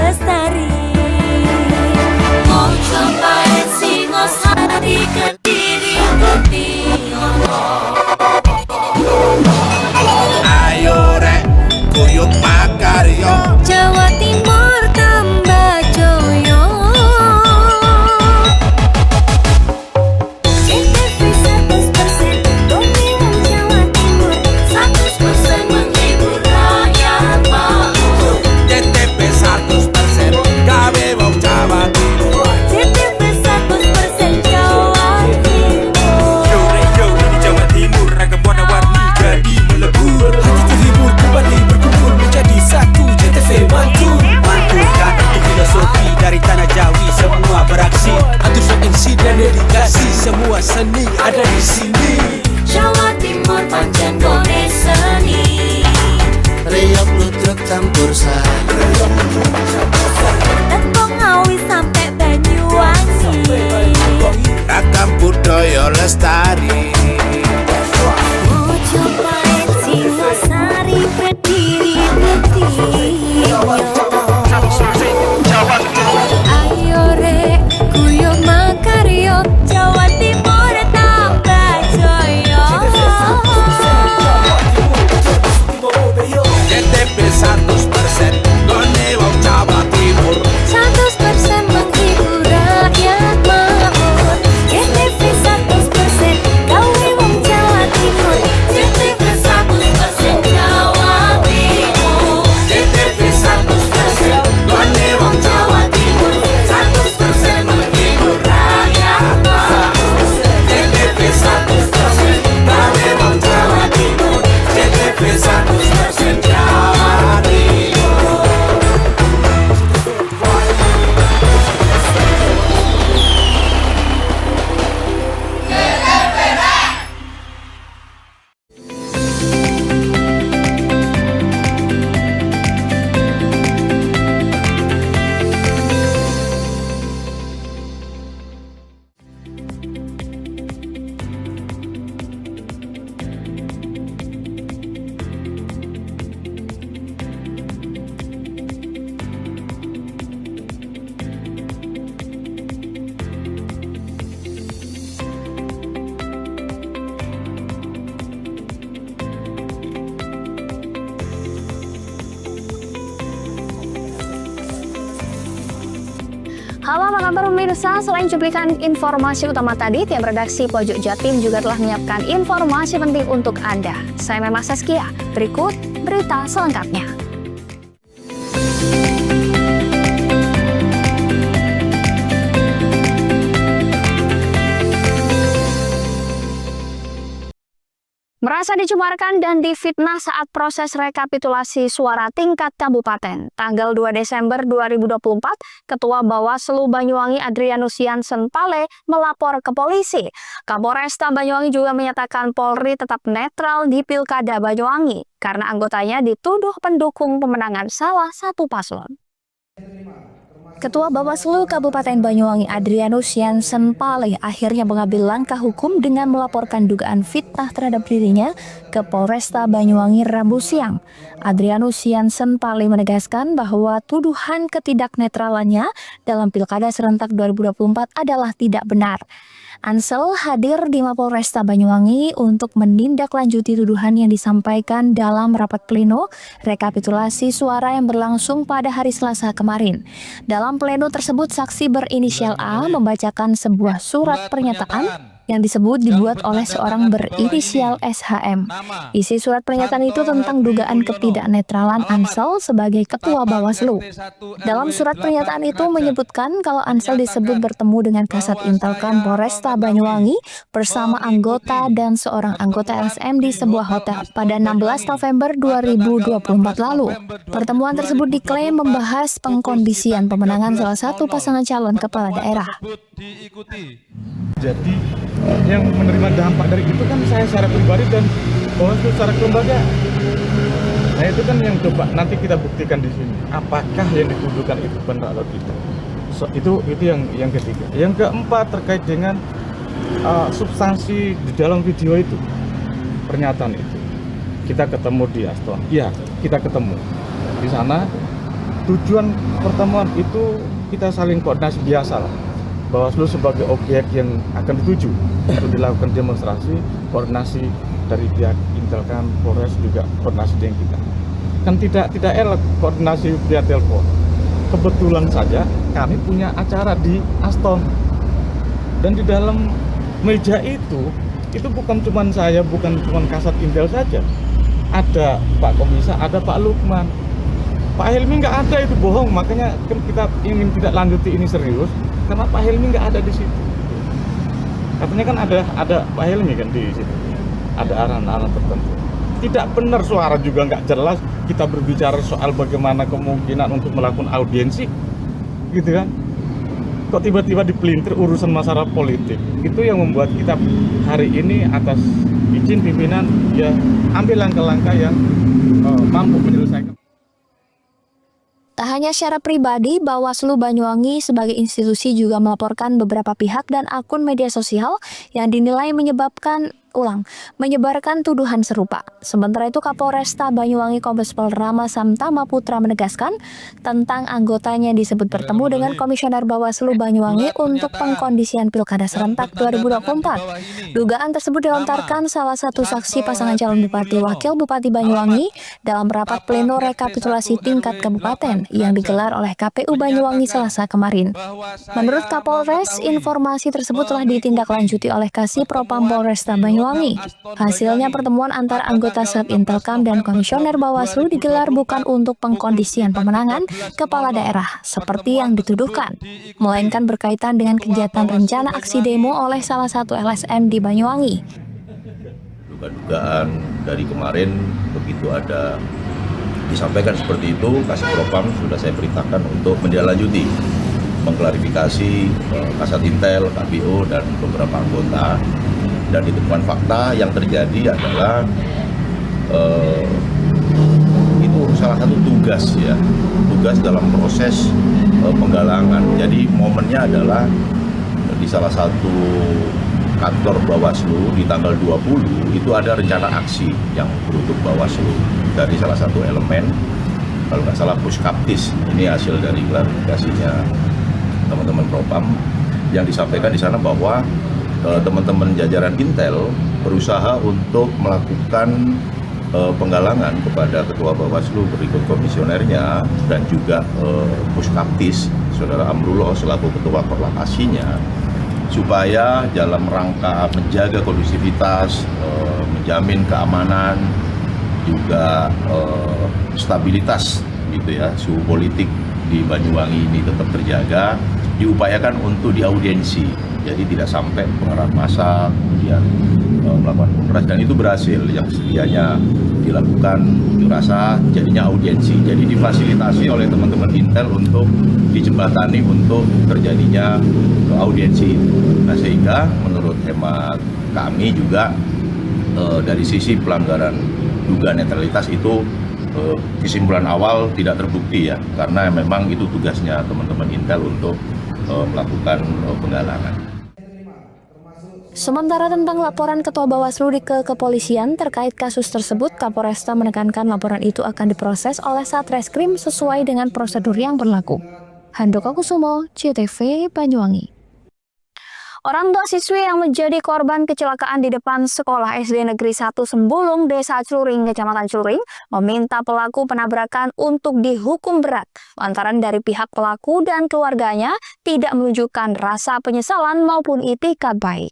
lestari. Mau cobain Singosari Kediri Kediri. Ayo rek guyub makarya Jawa Timur tambah joyo. CTV 100% dongeng wong Jawa Timur, 100% menghibur rakyat makmur. CTP 100% gawe wong Jawa Timur. CTV 100% Jawa Timur. Yo di Jawa Timur ragam warna-warni jadi melebur. Hati terhibur kembali berkumpul menjadi satu. CTV mantu mantulkan itu filosofi dari tanah Jawi, semua beraksi atur MC dan dedikasi, semua seni ada di sini. Jawa Timur pancen gone seni. Reyok ludruk campur sari. Tembung Ngawi sampai Banyuwangi. Ragam budaya lestari. Mau cobain Singosari Kediri Kediri. Ayo rek guyub makarya, Jawa Timur tambah joyo. CTP 100% gone wong Jawa Timur. 100% menghibur rakyat makmur. CTV 100% gawe wong Jawa Timur. CTV 100% Jawa Timur. CTP 100% gone wong Jawa Timur. 100% menghibur rakyat makmur. CTP 100% gawe wong Jawa Timur. CTP 100% Jawa Timur. Halo apa kabar pemirsa, selain cuplikan informasi utama tadi, tim redaksi Pojok Jatim juga telah menyiapkan informasi penting untuk Anda. Saya Mema Saskia, berikut berita selengkapnya. Merasa dicemarkan dan difitnah saat proses rekapitulasi suara tingkat kabupaten. Tanggal 2 Desember 2024, Ketua Bawaslu Banyuwangi Adrianus Jansen Pale melapor ke polisi. Kapolresta Banyuwangi juga menyatakan Polri tetap netral di Pilkada Banyuwangi karena anggotanya dituduh pendukung pemenangan salah satu paslon. Ketua Bawaslu Kabupaten Banyuwangi Adrianus Jansen Pale akhirnya mengambil langkah hukum dengan melaporkan dugaan fitnah terhadap dirinya ke Polresta Banyuwangi Rabu siang. Adrianus Jansen Pale menegaskan bahwa tuduhan ketidaknetralannya dalam Pilkada serentak 2024 adalah tidak benar. Ansel hadir di Mapolresta Banyuwangi untuk menindaklanjuti tuduhan yang disampaikan dalam rapat pleno rekapitulasi suara yang berlangsung pada hari Selasa kemarin. Dalam pleno tersebut, saksi berinisial A membacakan sebuah surat pernyataan yang disebut dibuat oleh seorang berinisial SHM. Isi surat pernyataan itu tentang dugaan ketidaknetralan Ansel sebagai Ketua Bawaslu. Dalam surat pernyataan itu menyebutkan kalau Ansel disebut bertemu dengan Kasat Intelkam Polresta Banyuwangi bersama anggota dan seorang anggota LSM di sebuah hotel pada 16 November 2024 lalu. Pertemuan tersebut diklaim membahas pengkondisian pemenangan salah satu pasangan calon kepala daerah. Jadi yang menerima dampak dari itu kan saya secara pribadi dan Bawaslu secara kelembagaan. Nah itu kan yang coba nanti kita buktikan di sini. Apakah yang dituduhkan itu benar atau tidak? Itu yang ketiga. Yang keempat terkait dengan substansi di dalam video itu, pernyataan itu. Kita ketemu di Aston. Iya, kita ketemu di sana. tujuan pertemuan itu kita saling koordinasi biasa lah. Bawaslu sebagai objek yang akan dituju untuk dilakukan demonstrasi, koordinasi dari pihak Intelkam, Polres juga koordinasi dengan kita. Kan tidak elok koordinasi via telepon. Kebetulan saja kami punya acara di Aston, dan di dalam meja itu bukan cuma saya, bukan cuma Kasat Intel saja. Ada Pak Komisa, ada Pak Lukman. Pak Helmi nggak ada, itu bohong. Makanya kan kita ingin tidak lanjuti ini serius, karena Pak Helmi nggak ada di situ. Katanya kan ada Pak Helmi kan di situ. Ada arahan-arahan tertentu. Tidak benar, suara juga nggak jelas. Kita berbicara soal bagaimana kemungkinan untuk melakukan audiensi, gitu kan? Kok tiba-tiba dipelintir urusan masalah politik? Itu yang membuat kita hari ini atas izin pimpinan ya ambil langkah-langkah yang mampu menyelesaikan. Tak hanya secara pribadi, Bawaslu Banyuwangi sebagai institusi juga melaporkan beberapa pihak dan akun media sosial yang dinilai menyebarkan tuduhan serupa. Sementara itu, Kapolresta Banyuwangi Kombes Pol Rama Samtama Putra menegaskan tentang anggotanya disebut bertemu dengan Komisioner Bawaslu Banyuwangi untuk pengkondisian Pilkada serentak 2024. Dugaan tersebut dilontarkan salah satu saksi pasangan calon Bupati Wakil Bupati Banyuwangi dalam rapat pleno rekapitulasi tingkat kabupaten yang digelar oleh KPU Banyuwangi Selasa kemarin. Menurut Kapolres, informasi tersebut telah ditindaklanjuti oleh Kasih Propam Polresta Banyuwangi. Hasilnya, pertemuan antar anggota Sat Intelkam dan Komisioner Bawaslu digelar bukan untuk pengkondisian pemenangan kepala daerah seperti yang dituduhkan, melainkan berkaitan dengan kegiatan rencana aksi demo oleh salah satu LSM di Banyuwangi. Dugaan dari kemarin begitu ada disampaikan seperti itu, Kasih Propam sudah saya perintahkan untuk menindaklanjuti, mengklarifikasi Kasat Intel, KPU dan beberapa anggota. Dan ditemukan fakta yang terjadi adalah itu salah satu tugas dalam proses penggalangan. Jadi momennya adalah di salah satu kantor Bawaslu di tanggal 20 itu ada rencana aksi yang beruntuk Bawaslu dari salah satu elemen, kalau nggak salah Puskaptis. Ini hasil dari klarifikasinya teman-teman Propam yang disampaikan di sana bahwa teman-teman jajaran Intel berusaha untuk melakukan penggalangan kepada Ketua Bawaslu berikut komisionernya dan juga Puskaptis, Saudara Amrullah selaku Ketua Korlapasinya, supaya dalam rangka menjaga kondusivitas, menjamin keamanan, juga stabilitas gitu ya, suhu politik di Banyuwangi ini tetap terjaga, diupayakan untuk diaudiensi. Jadi tidak sampai pengeras massa kemudian melakukan kongres, dan itu berhasil. Yang sedianya dilakukan unjuk rasa jadinya audiensi, jadi difasilitasi oleh teman-teman Intel untuk dijembatani untuk terjadinya audiensi. Nah, sehingga menurut hemat kami juga dari sisi pelanggaran dugaan netralitas itu kesimpulan awal tidak terbukti ya, karena memang itu tugasnya teman-teman Intel untuk melakukan penggalangan. Sementara tentang laporan Ketua Bawaslu ke kepolisian terkait kasus tersebut, Kapolresta menekankan laporan itu akan diproses oleh Satreskrim sesuai dengan prosedur yang berlaku. Handoko Kusumo, CTV, Banyuwangi. Orang tua siswi yang menjadi korban kecelakaan di depan sekolah SD Negeri 1 Sembulung, Desa Cluring, Kecamatan Cluring, meminta pelaku penabrakan untuk dihukum berat lantaran dari pihak pelaku dan keluarganya tidak menunjukkan rasa penyesalan maupun itikat baik.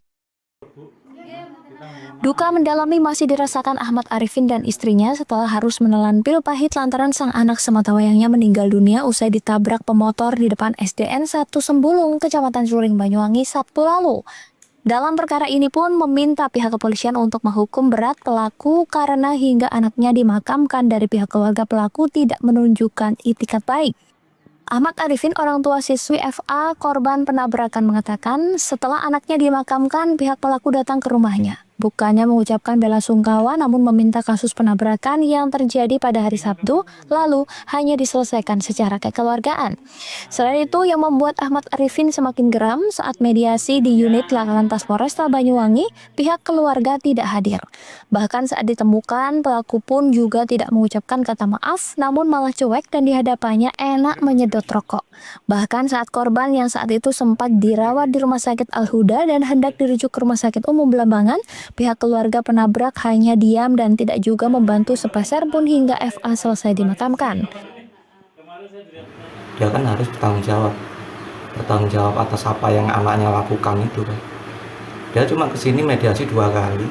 Duka mendalami masih dirasakan Ahmad Arifin dan istrinya setelah harus menelan pil pahit lantaran sang anak sematawayangnya meninggal dunia usai ditabrak pemotor di depan SDN 1 Sembulung, Kecamatan Cluring, Banyuwangi, Sabtu lalu. Dalam perkara ini pun meminta pihak kepolisian untuk menghukum berat pelaku karena hingga anaknya dimakamkan dari pihak keluarga pelaku tidak menunjukkan itikat baik. Ahmad Arifin, orang tua siswi FA korban penabrakan, mengatakan setelah anaknya dimakamkan, pihak pelaku datang ke rumahnya. Bukannya mengucapkan bela sungkawa, namun meminta kasus penabrakan yang terjadi pada hari Sabtu lalu hanya diselesaikan secara kekeluargaan. Selain itu, yang membuat Ahmad Arifin semakin geram saat mediasi di unit Laka Lantas Polresta Banyuwangi, pihak keluarga tidak hadir. Bahkan saat ditemukan, pelaku pun juga tidak mengucapkan kata maaf, namun malah cuek dan di hadapannya enak menyedot rokok. Bahkan saat korban yang saat itu sempat dirawat di Rumah Sakit Al-Huda dan hendak dirujuk ke Rumah Sakit Umum Belambangan, pihak keluarga penabrak hanya diam dan tidak juga membantu sepeser pun hingga FA selesai dimakamkan. Dia kan harus bertanggung jawab atas apa yang anaknya lakukan itu kan. Dia cuma kesini mediasi 2 kali,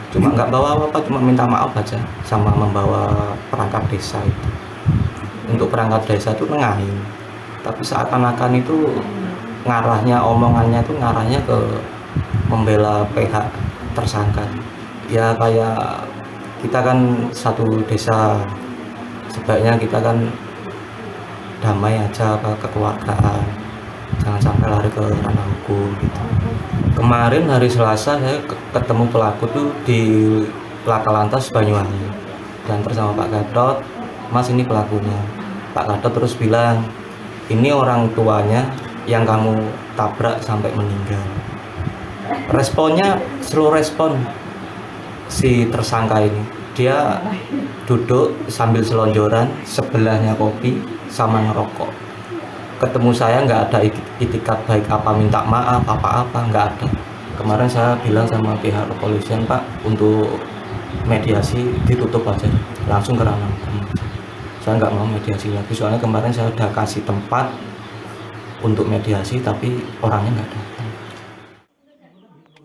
cuma nggak bawa apa-apa, cuma minta maaf aja sama membawa perangkat desa itu. Untuk perangkat desa itu nengahin, tapi seakan-akan itu ngarahnya, omongannya itu ngarahnya ke membela pihak tersangka. Ya kayak kita kan satu desa, sebaiknya kita kan damai aja, kekeluargaan, jangan sampai lari ke ranah hukum gitu. Kemarin hari Selasa saya ketemu pelaku tuh di Laka Lantas Banyuwangi dan bersama Pak Gatot, Mas ini pelakunya. Pak Gatot terus bilang, ini orang tuanya yang kamu tabrak sampai meninggal. Responnya slow respon si tersangka ini. Dia duduk sambil selonjoran, sebelahnya kopi sama ngerokok. Ketemu saya nggak ada itikat baik apa minta maaf apa-apa, nggak ada. Kemarin saya bilang sama pihak kepolisian, Pak, untuk mediasi ditutup aja, langsung ke ranah hukum. Saya nggak mau mediasi lagi, soalnya kemarin saya udah kasih tempat untuk mediasi tapi orangnya nggak datang.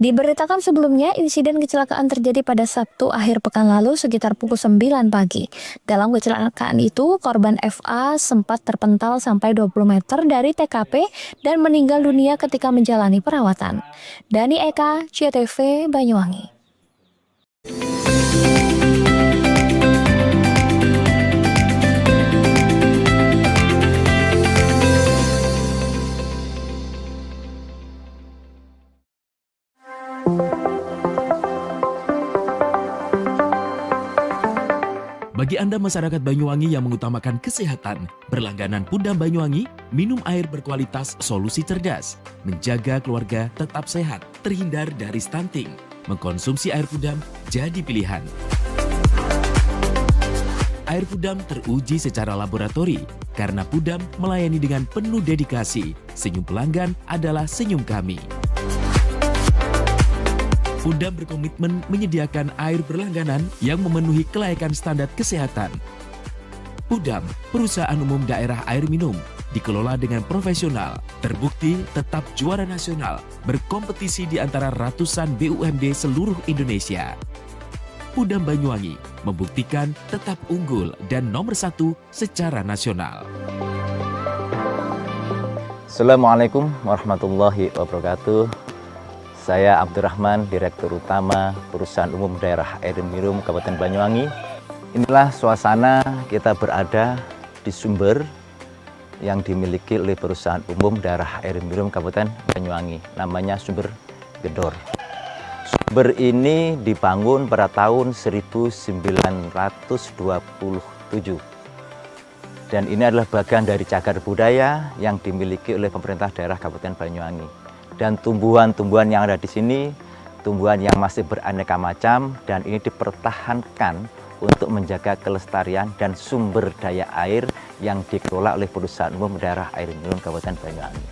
Diberitakan sebelumnya, insiden kecelakaan terjadi pada Sabtu akhir pekan lalu sekitar pukul 9 pagi. Dalam kecelakaan itu, korban FA sempat terpental sampai 20 meter dari TKP dan meninggal dunia ketika menjalani perawatan. Dani Eka, CTV, Banyuwangi. Bagi Anda masyarakat Banyuwangi yang mengutamakan kesehatan, berlangganan Pudam Banyuwangi, minum air berkualitas solusi cerdas, menjaga keluarga tetap sehat, terhindar dari stunting. Mengkonsumsi air Pudam jadi pilihan. Air Pudam teruji secara laboratori, karena Pudam melayani dengan penuh dedikasi. Senyum pelanggan adalah senyum kami. Pudam berkomitmen menyediakan air berlangganan yang memenuhi kelayakan standar kesehatan. Pudam, perusahaan umum daerah air minum, dikelola dengan profesional, terbukti tetap juara nasional, berkompetisi di antara ratusan BUMD seluruh Indonesia. Pudam Banyuwangi membuktikan tetap unggul dan nomor 1 secara nasional. Assalamualaikum warahmatullahi wabarakatuh. Saya Abdurrahman, Direktur Utama Perusahaan Umum Daerah Air Minum Kabupaten Banyuwangi. Inilah suasana kita berada di sumber yang dimiliki oleh Perusahaan Umum Daerah Air Minum Kabupaten Banyuwangi. Namanya Sumber Gedor. Sumber ini dibangun pada tahun 1927. Dan ini adalah bagian dari cagar budaya yang dimiliki oleh pemerintah daerah Kabupaten Banyuwangi. Dan tumbuhan-tumbuhan yang ada di sini, tumbuhan yang masih beraneka macam, dan ini dipertahankan untuk menjaga kelestarian dan sumber daya air yang dikelola oleh Perusahaan Umum Daerah Air Minum Kabupaten Banyuwangi.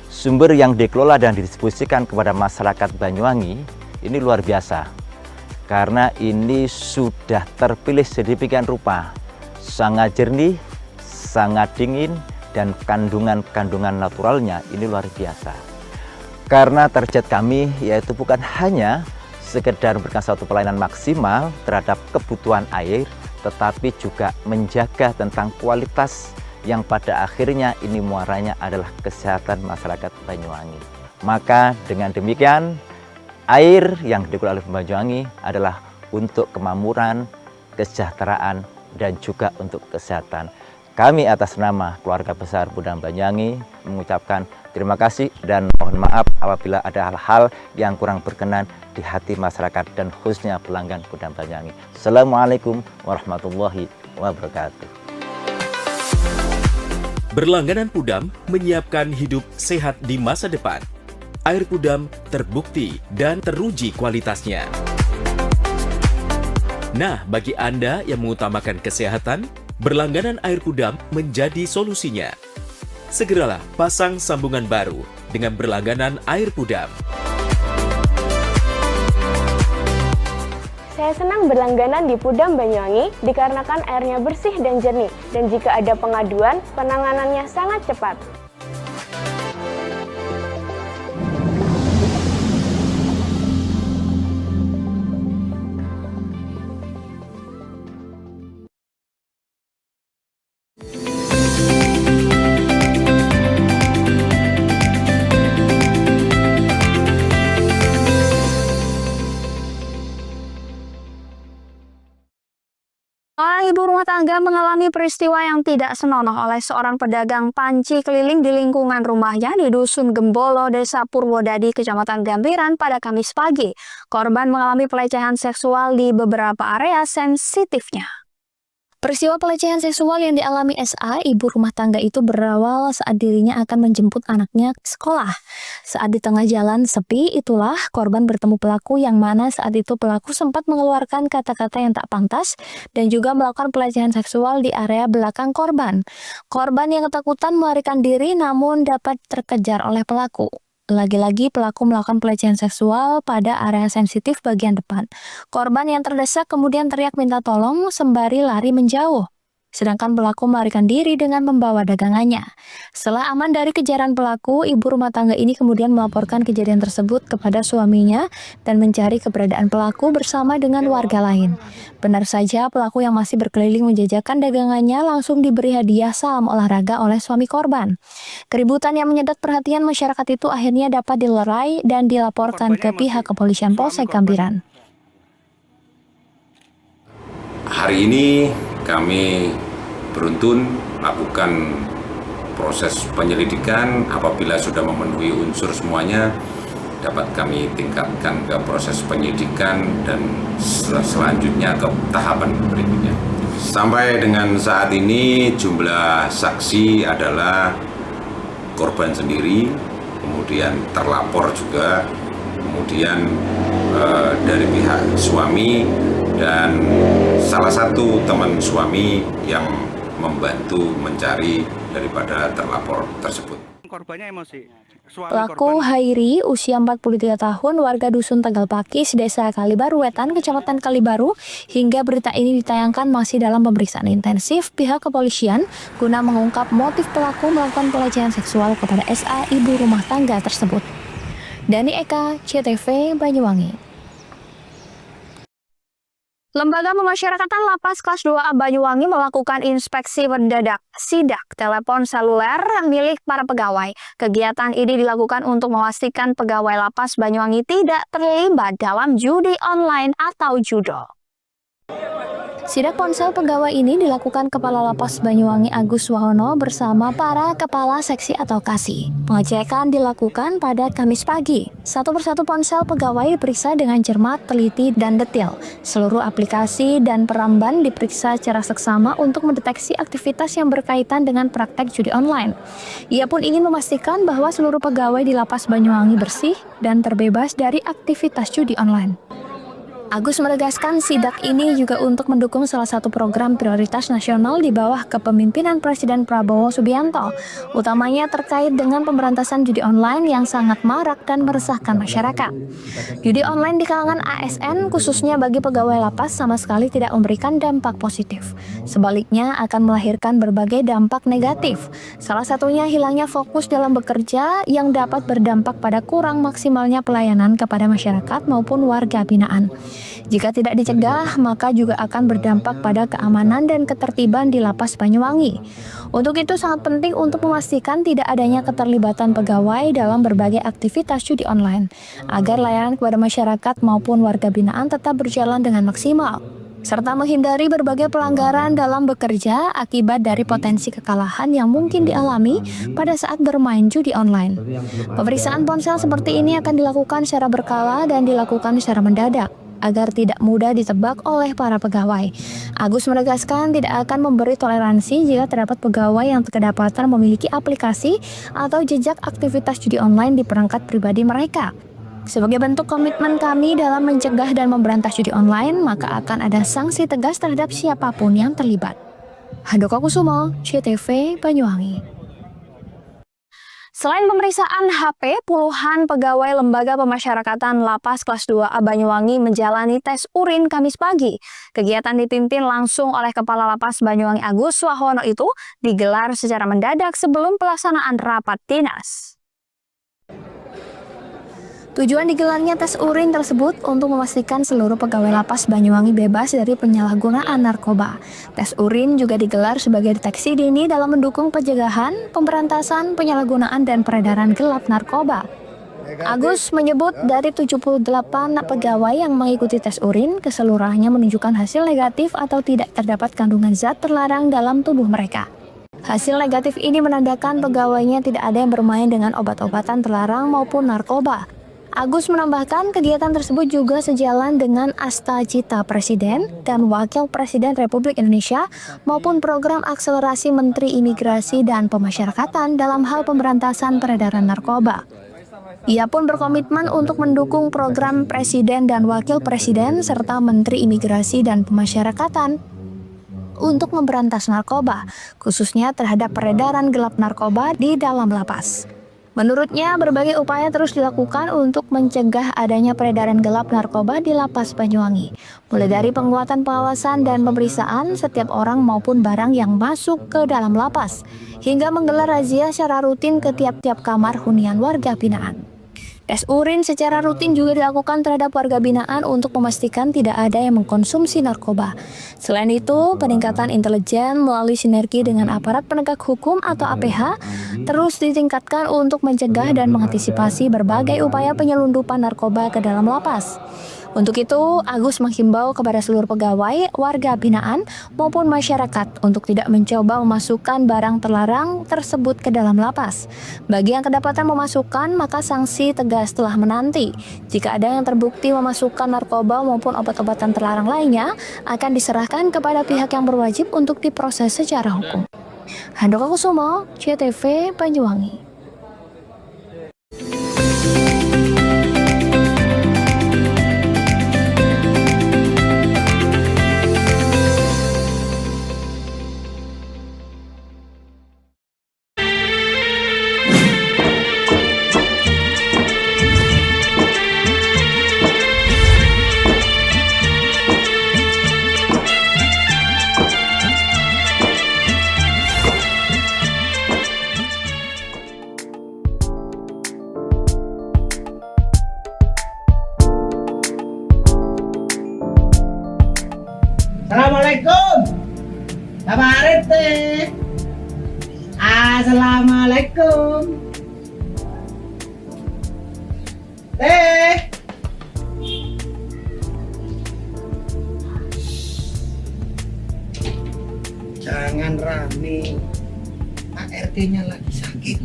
Sumber yang dikelola dan didistribusikan kepada masyarakat Banyuwangi ini luar biasa, karena ini sudah terpilih sedemikian rupa, sangat jernih, sangat dingin, dan kandungan-kandungan naturalnya ini luar biasa. Karena target kami yaitu bukan hanya sekedar memberikan suatu pelayanan maksimal terhadap kebutuhan air, tetapi juga menjaga tentang kualitas yang pada akhirnya ini muaranya adalah kesehatan masyarakat Banyuwangi. Maka dengan demikian, air yang dikelola oleh Banyuwangi adalah untuk kemakmuran, kesejahteraan, dan juga untuk kesehatan. Kami atas nama keluarga besar Pudam Banyuwangi mengucapkan terima kasih dan mohon maaf apabila ada hal-hal yang kurang berkenan di hati masyarakat dan khususnya pelanggan Pudam Banyuwangi. Assalamualaikum warahmatullahi wabarakatuh. Berlangganan Pudam menyiapkan hidup sehat di masa depan. Air Pudam terbukti dan teruji kualitasnya. Nah, bagi Anda yang mengutamakan kesehatan, berlangganan air Pudam menjadi solusinya. Segeralah pasang sambungan baru dengan berlangganan air Pudam. Saya senang berlangganan di Pudam Banyuwangi dikarenakan airnya bersih dan jernih, dan jika ada pengaduan, penanganannya sangat cepat. Seorang ibu rumah tangga mengalami peristiwa yang tidak senonoh oleh seorang pedagang panci keliling di lingkungan rumahnya di Dusun Gembolo, Desa Purwodadi, Kecamatan Gambiran pada Kamis pagi. Korban mengalami pelecehan seksual di beberapa area sensitifnya. Peristiwa pelecehan seksual yang dialami SA, ibu rumah tangga itu berawal saat dirinya akan menjemput anaknya ke sekolah. Saat di tengah jalan sepi, itulah korban bertemu pelaku yang mana saat itu pelaku sempat mengeluarkan kata-kata yang tak pantas dan juga melakukan pelecehan seksual di area belakang korban. Korban yang ketakutan melarikan diri namun dapat terkejar oleh pelaku. Lagi-lagi pelaku melakukan pelecehan seksual pada area sensitif bagian depan. Korban yang terdesak kemudian teriak minta tolong sembari lari menjauh. Sedangkan pelaku melarikan diri dengan membawa dagangannya. Setelah aman dari kejaran pelaku, ibu rumah tangga ini kemudian melaporkan kejadian tersebut kepada suaminya dan mencari keberadaan pelaku bersama dengan warga lain. Benar saja, pelaku yang masih berkeliling menjajakan dagangannya langsung diberi hadiah salam olahraga oleh suami korban. Keributan yang menyedot perhatian masyarakat itu akhirnya dapat dilerai dan dilaporkan ke pihak kepolisian Polsek Gambiran. Hari ini kami beruntun melakukan proses penyelidikan. Apabila sudah memenuhi unsur semuanya, dapat kami tingkatkan ke proses penyidikan dan selanjutnya ke tahapan berikutnya. Sampai dengan saat ini jumlah saksi adalah korban sendiri, kemudian terlapor juga, kemudian dari pihak suami dan salah satu teman suami yang membantu mencari daripada terlapor tersebut. Korbannya emosi. Pelaku Hairi, usia 43 tahun, warga Dusun Tegal Pakis, Desa Kalibaru Wetan, Kecamatan Kalibaru. Hingga berita ini ditayangkan masih dalam pemeriksaan intensif pihak kepolisian guna mengungkap motif pelaku melakukan pelecehan seksual kepada SA, ibu rumah tangga tersebut. Dani Eka, CTV Banyuwangi. Lembaga Pemasyarakatan Lapas Kelas 2A Banyuwangi melakukan inspeksi mendadak sidak telepon seluler milik para pegawai. Kegiatan ini dilakukan untuk memastikan pegawai Lapas Banyuwangi tidak terlibat dalam judi online atau judo. Sidak ponsel pegawai ini dilakukan Kepala Lapas Banyuwangi Agus Wahono bersama para kepala seksi atau kasi. Pengecekan dilakukan pada Kamis pagi. Satu persatu ponsel pegawai diperiksa dengan cermat, teliti, dan detail. Seluruh aplikasi dan peramban diperiksa secara seksama untuk mendeteksi aktivitas yang berkaitan dengan praktek judi online. Ia pun ingin memastikan bahwa seluruh pegawai di Lapas Banyuwangi bersih dan terbebas dari aktivitas judi online. Agus menegaskan sidak ini juga untuk mendukung salah satu program prioritas nasional di bawah kepemimpinan Presiden Prabowo Subianto, utamanya terkait dengan pemberantasan judi online yang sangat marak dan meresahkan masyarakat. Judi online di kalangan ASN, khususnya bagi pegawai lapas, sama sekali tidak memberikan dampak positif. Sebaliknya akan melahirkan berbagai dampak negatif. Salah satunya hilangnya fokus dalam bekerja yang dapat berdampak pada kurang maksimalnya pelayanan kepada masyarakat maupun warga binaan. Jika tidak dicegah, maka juga akan berdampak pada keamanan dan ketertiban di Lapas Banyuwangi. Untuk itu sangat penting untuk memastikan tidak adanya keterlibatan pegawai dalam berbagai aktivitas judi online, agar layanan kepada masyarakat maupun warga binaan tetap berjalan dengan maksimal. serta menghindari berbagai pelanggaran dalam bekerja akibat dari potensi kekalahan yang mungkin dialami pada saat bermain judi online. Pemeriksaan ponsel seperti ini akan dilakukan secara berkala dan dilakukan secara mendadak, agar tidak mudah ditebak oleh para pegawai. Agus menegaskan tidak akan memberi toleransi jika terdapat pegawai yang kedapatan memiliki aplikasi atau jejak aktivitas judi online di perangkat pribadi mereka. Sebagai bentuk komitmen kami dalam mencegah dan memberantas judi online, maka akan ada sanksi tegas terhadap siapapun yang terlibat. Handoko Kusumo, CTV Banyuwangi. Selain pemeriksaan HP, puluhan pegawai Lembaga Pemasyarakatan Lapas Kelas 2A Banyuwangi menjalani tes urin Kamis pagi. Kegiatan dipimpin langsung oleh Kepala Lapas Banyuwangi Agus Wahono itu digelar secara mendadak sebelum pelaksanaan rapat dinas. Tujuan digelarnya tes urin tersebut untuk memastikan seluruh pegawai lapas Banyuwangi bebas dari penyalahgunaan narkoba. Tes urin juga digelar sebagai deteksi dini dalam mendukung pencegahan, pemberantasan, penyalahgunaan, dan peredaran gelap narkoba. Agus menyebut dari 78 pegawai yang mengikuti tes urin, keseluruhannya menunjukkan hasil negatif atau tidak terdapat kandungan zat terlarang dalam tubuh mereka. Hasil negatif ini menandakan pegawainya tidak ada yang bermain dengan obat-obatan terlarang maupun narkoba. Agus menambahkan kegiatan tersebut juga sejalan dengan Asta-Cita Presiden dan Wakil Presiden Republik Indonesia maupun program akselerasi Menteri Imigrasi dan Pemasyarakatan dalam hal pemberantasan peredaran narkoba. Ia pun berkomitmen untuk mendukung program Presiden dan Wakil Presiden serta Menteri Imigrasi dan Pemasyarakatan untuk memberantas narkoba, khususnya terhadap peredaran gelap narkoba di dalam lapas. Menurutnya, berbagai upaya terus dilakukan untuk mencegah adanya peredaran gelap narkoba di Lapas Banyuwangi. Mulai dari penguatan pengawasan dan pemeriksaan setiap orang maupun barang yang masuk ke dalam lapas, hingga menggelar razia secara rutin ke tiap-tiap kamar hunian warga binaan. Tes urin secara rutin juga dilakukan terhadap warga binaan untuk memastikan tidak ada yang mengkonsumsi narkoba. Selain itu, peningkatan intelijen melalui sinergi dengan aparat penegak hukum atau APH terus ditingkatkan untuk mencegah dan mengantisipasi berbagai upaya penyelundupan narkoba ke dalam lapas. Untuk itu, Agus menghimbau kepada seluruh pegawai, warga binaan, maupun masyarakat untuk tidak mencoba memasukkan barang terlarang tersebut ke dalam lapas. Bagi yang kedapatan memasukkan, maka sanksi tegas telah menanti. Jika ada yang terbukti memasukkan narkoba maupun obat-obatan terlarang lainnya, akan diserahkan kepada pihak yang berwajib untuk diproses secara hukum. Handoko Kusumo, CTV Banyuwangi. Assalamualaikum. Kabar teh. Assalamualaikum. Teh. Jangan rame. Pak RT-nya lagi sakit.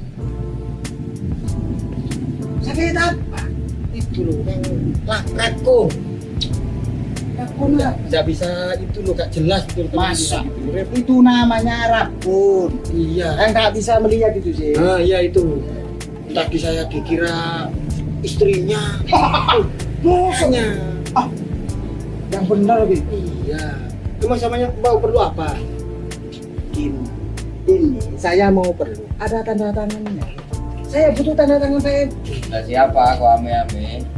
Sakit apa? Itu loh yang rakun. Rakun lah, nggak bisa itu loh, nggak jelas itu. Masa? Itu namanya rakun. Iya. Nggak bisa melihat itu sih. Ah iya itu. Tadi saya dikira istrinya. Bosnya. Ah, yang benar gitu. Iya. Cuma samanya mau perlu apa? Ini saya mau perlu. Ada tanda tangannya. Saya butuh tanda tangan saya. Nah, siapa kok ame-ame?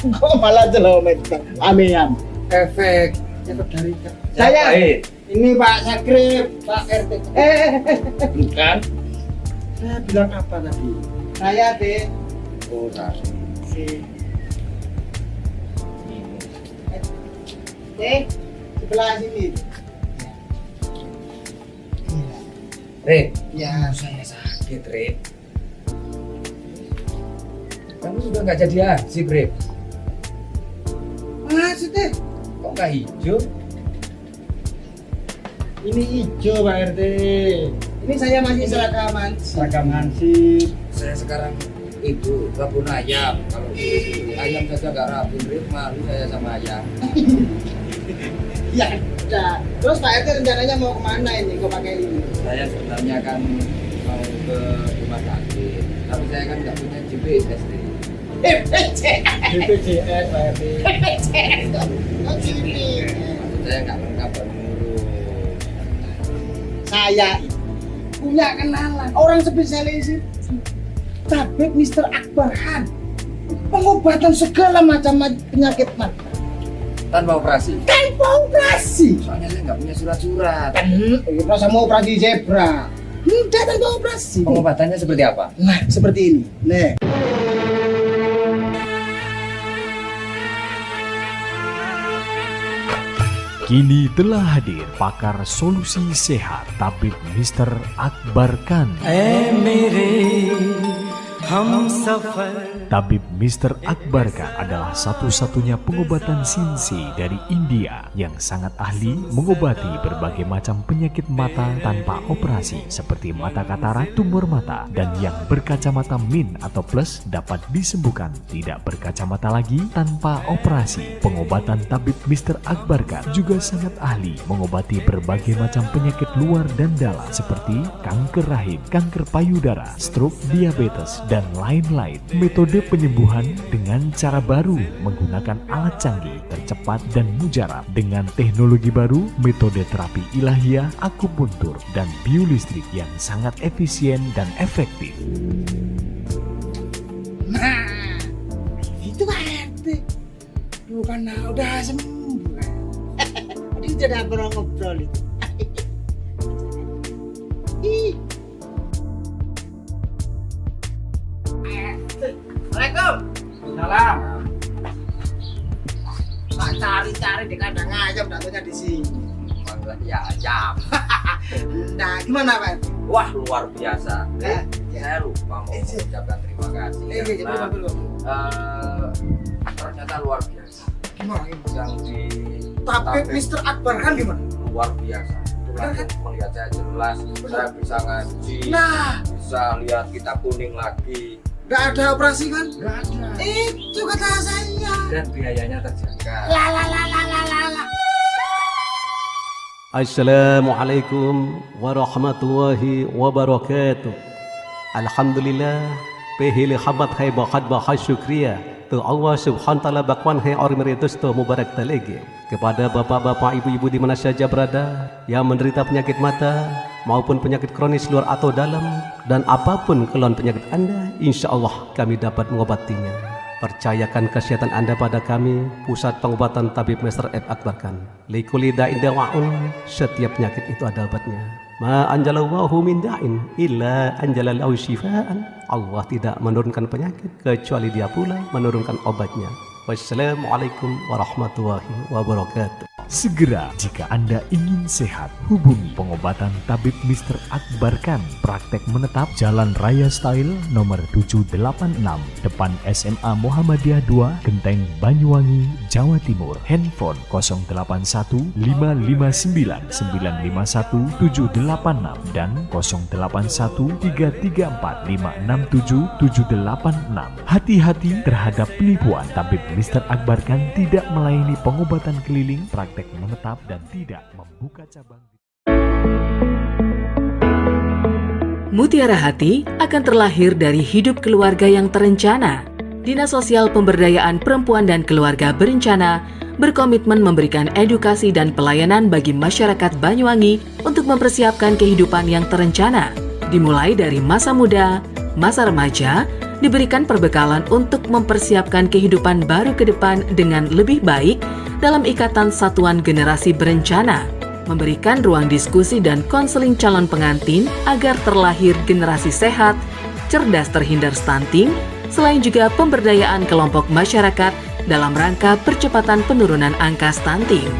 Kok malah jelomet ame-ame? Efek dari saya. Ini Pak Sakrip, Pak RT. Bukan. Saya bilang apa tadi? Saya deh. Oh, si. Sebelah sini. Rip. Ya, saya sakit, Rip. Kamu sudah nggak jadi haji, Rip. Maksudnya? Kok nggak hijau? Ini hijau Pak RT. Ini saya masih seragam hansip. Saya sekarang ibu kebun ayam. Kalau ayam saja nggak rapi, malu saya sama ayam. Ya udah. Terus Pak RT rencananya mau kemana ini? Kok pakai ini? Saya sebenarnya kan mau ke rumah sakit, tapi saya kan nggak punya GPS nih. BPJS Pak RT. BPJS kok sini? Saya nggak lengkap mengurus. Saya punya kenalan orang spesialis itu. Tabib Mr. Akbar Khan. Pengobatan segala macam penyakit mata. Tanpa operasi. Tanpa operasi. Soalnya saya nggak punya surat-surat. Masa mau operasi zebra? Tidak tanpa operasi. Pengobatannya seperti apa? Nah, seperti ini. Nih. Kini telah hadir pakar solusi sehat Tabib Mr. Akbar Khan. Tabib Mr. Akbar Khan adalah satu-satunya pengobatan Sinsi dari India yang sangat ahli mengobati berbagai macam penyakit mata tanpa operasi seperti mata katarak, tumor mata, dan yang berkacamata min atau plus dapat disembuhkan tidak berkacamata lagi tanpa operasi. Pengobatan Tabib Mr. Akbar Khan juga sangat ahli mengobati berbagai macam penyakit luar dan dalam seperti kanker rahim, kanker payudara, stroke, diabetes, dan lain-lain. Metode penyembuhan dengan cara baru menggunakan alat canggih, tercepat dan mujarab dengan teknologi baru, metode terapi ilahiyah, akupuntur, dan biolistrik yang sangat efisien dan efektif. Nah, itu Pak RT. Bukan udah sembuh. Ini sudah pernah ngobrol itu. Assalamualaikum. Salam. Tak cari-cari di kandang ayam, datunya di sini. Ya ayam. Nah, gimana Pak? Wah, luar biasa. Saya lupa mau mengucapkan terima kasih. Ternyata luar biasa. Gimana? Yang di Tabib Mr. Akbar Khan gimana? Luar biasa. Langsung melihat saya jelas, saya bisa ngaji, bisa lihat kitab kuning lagi. Nggak ada operasi kan? Nggak ada. Itu kata saya. Dan biayanya terjaga. Assalamualaikum warahmatullahi wabarakatuh. Alhamdulillah, pehili habat hai bahat bahas syukriya. Tu Allah subhanahu ta'ala bakwan hai orang meritus tu mubarak talegi. Kepada bapak-bapak, ibu-ibu di mana saja berada yang menderita penyakit mata maupun penyakit kronis luar atau dalam, dan apapun keluhan penyakit Anda, insya Allah kami dapat mengobatinya. Percayakan kesehatan Anda pada kami, Pusat Pengobatan Tabib Mr. Akbar Khan. Likuli da'in dawa'un, setiap penyakit itu ada obatnya. Ma anjalallahu min da'in illa anjalalahu syifaan. Allah tidak menurunkan penyakit kecuali Dia pula menurunkan obatnya. Wassalamualaikum warahmatullahi wabarakatuh. Segera jika Anda ingin sehat, hubungi pengobatan Tabib Mr. Akbar Khan. Praktek menetap Jalan Raya Style nomor 786, depan SMA Muhammadiyah 2, Genteng, Banyuwangi, Jawa Timur. Handphone 081 559 951 786 dan 081 334 567 786. Hati-hati terhadap penipuan. Tabib Mr. Akbar Khan tidak melayani pengobatan keliling, praktek menetap, dan tidak membuka cabang. Mutiara Hati akan terlahir dari hidup keluarga yang terencana. Dinas Sosial Pemberdayaan Perempuan dan Keluarga Berencana berkomitmen memberikan edukasi dan pelayanan bagi masyarakat Banyuwangi untuk mempersiapkan kehidupan yang terencana. Dimulai dari masa muda, masa remaja, diberikan perbekalan untuk mempersiapkan kehidupan baru ke depan dengan lebih baik dalam ikatan satuan generasi berencana, memberikan ruang diskusi dan konseling calon pengantin agar terlahir generasi sehat, cerdas terhindar stunting, selain juga pemberdayaan kelompok masyarakat dalam rangka percepatan penurunan angka stunting.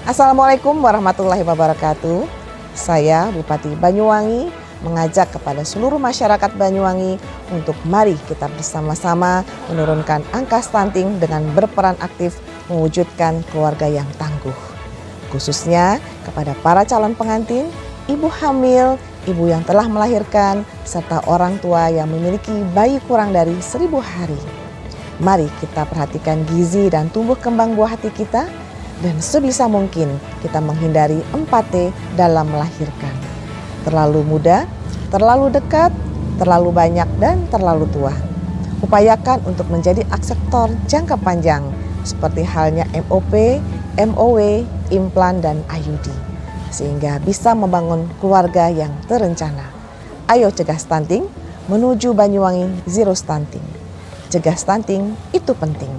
Assalamualaikum warahmatullahi wabarakatuh. Saya Bupati Banyuwangi mengajak kepada seluruh masyarakat Banyuwangi untuk mari kita bersama-sama menurunkan angka stunting dengan berperan aktif mewujudkan keluarga yang tangguh. Khususnya kepada para calon pengantin, ibu hamil, ibu yang telah melahirkan, serta orang tua yang memiliki bayi kurang dari 1000 hari. Mari kita perhatikan gizi dan tumbuh kembang buah hati kita, dan sebisa mungkin kita menghindari 4T dalam melahirkan. Terlalu muda, terlalu dekat, terlalu banyak, dan terlalu tua. Upayakan untuk menjadi akseptor jangka panjang, seperti halnya MOP, MOW, implan, dan IUD, sehingga bisa membangun keluarga yang terencana. Ayo cegah stunting, menuju Banyuwangi Zero Stunting. Cegah stunting itu penting.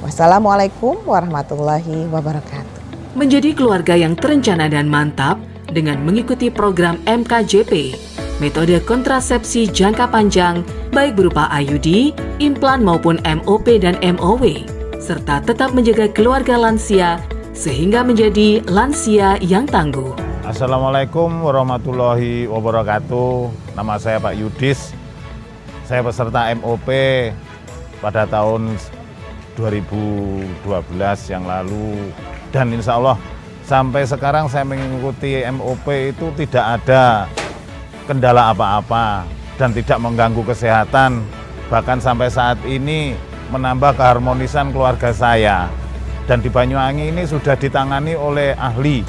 Wassalamualaikum warahmatullahi wabarakatuh. Menjadi keluarga yang terencana dan mantap dengan mengikuti program MKJP, metode kontrasepsi jangka panjang, baik berupa IUD, implan maupun MOP dan MOW, serta tetap menjaga keluarga lansia sehingga menjadi lansia yang tangguh. Assalamualaikum warahmatullahi wabarakatuh. Nama saya Pak Yudis. Saya peserta MOP pada tahun 2012 yang lalu, dan insya Allah sampai sekarang saya mengikuti MOP itu tidak ada kendala apa-apa dan tidak mengganggu kesehatan, bahkan sampai saat ini menambah keharmonisan keluarga saya. Dan di Banyuwangi ini sudah ditangani oleh ahli.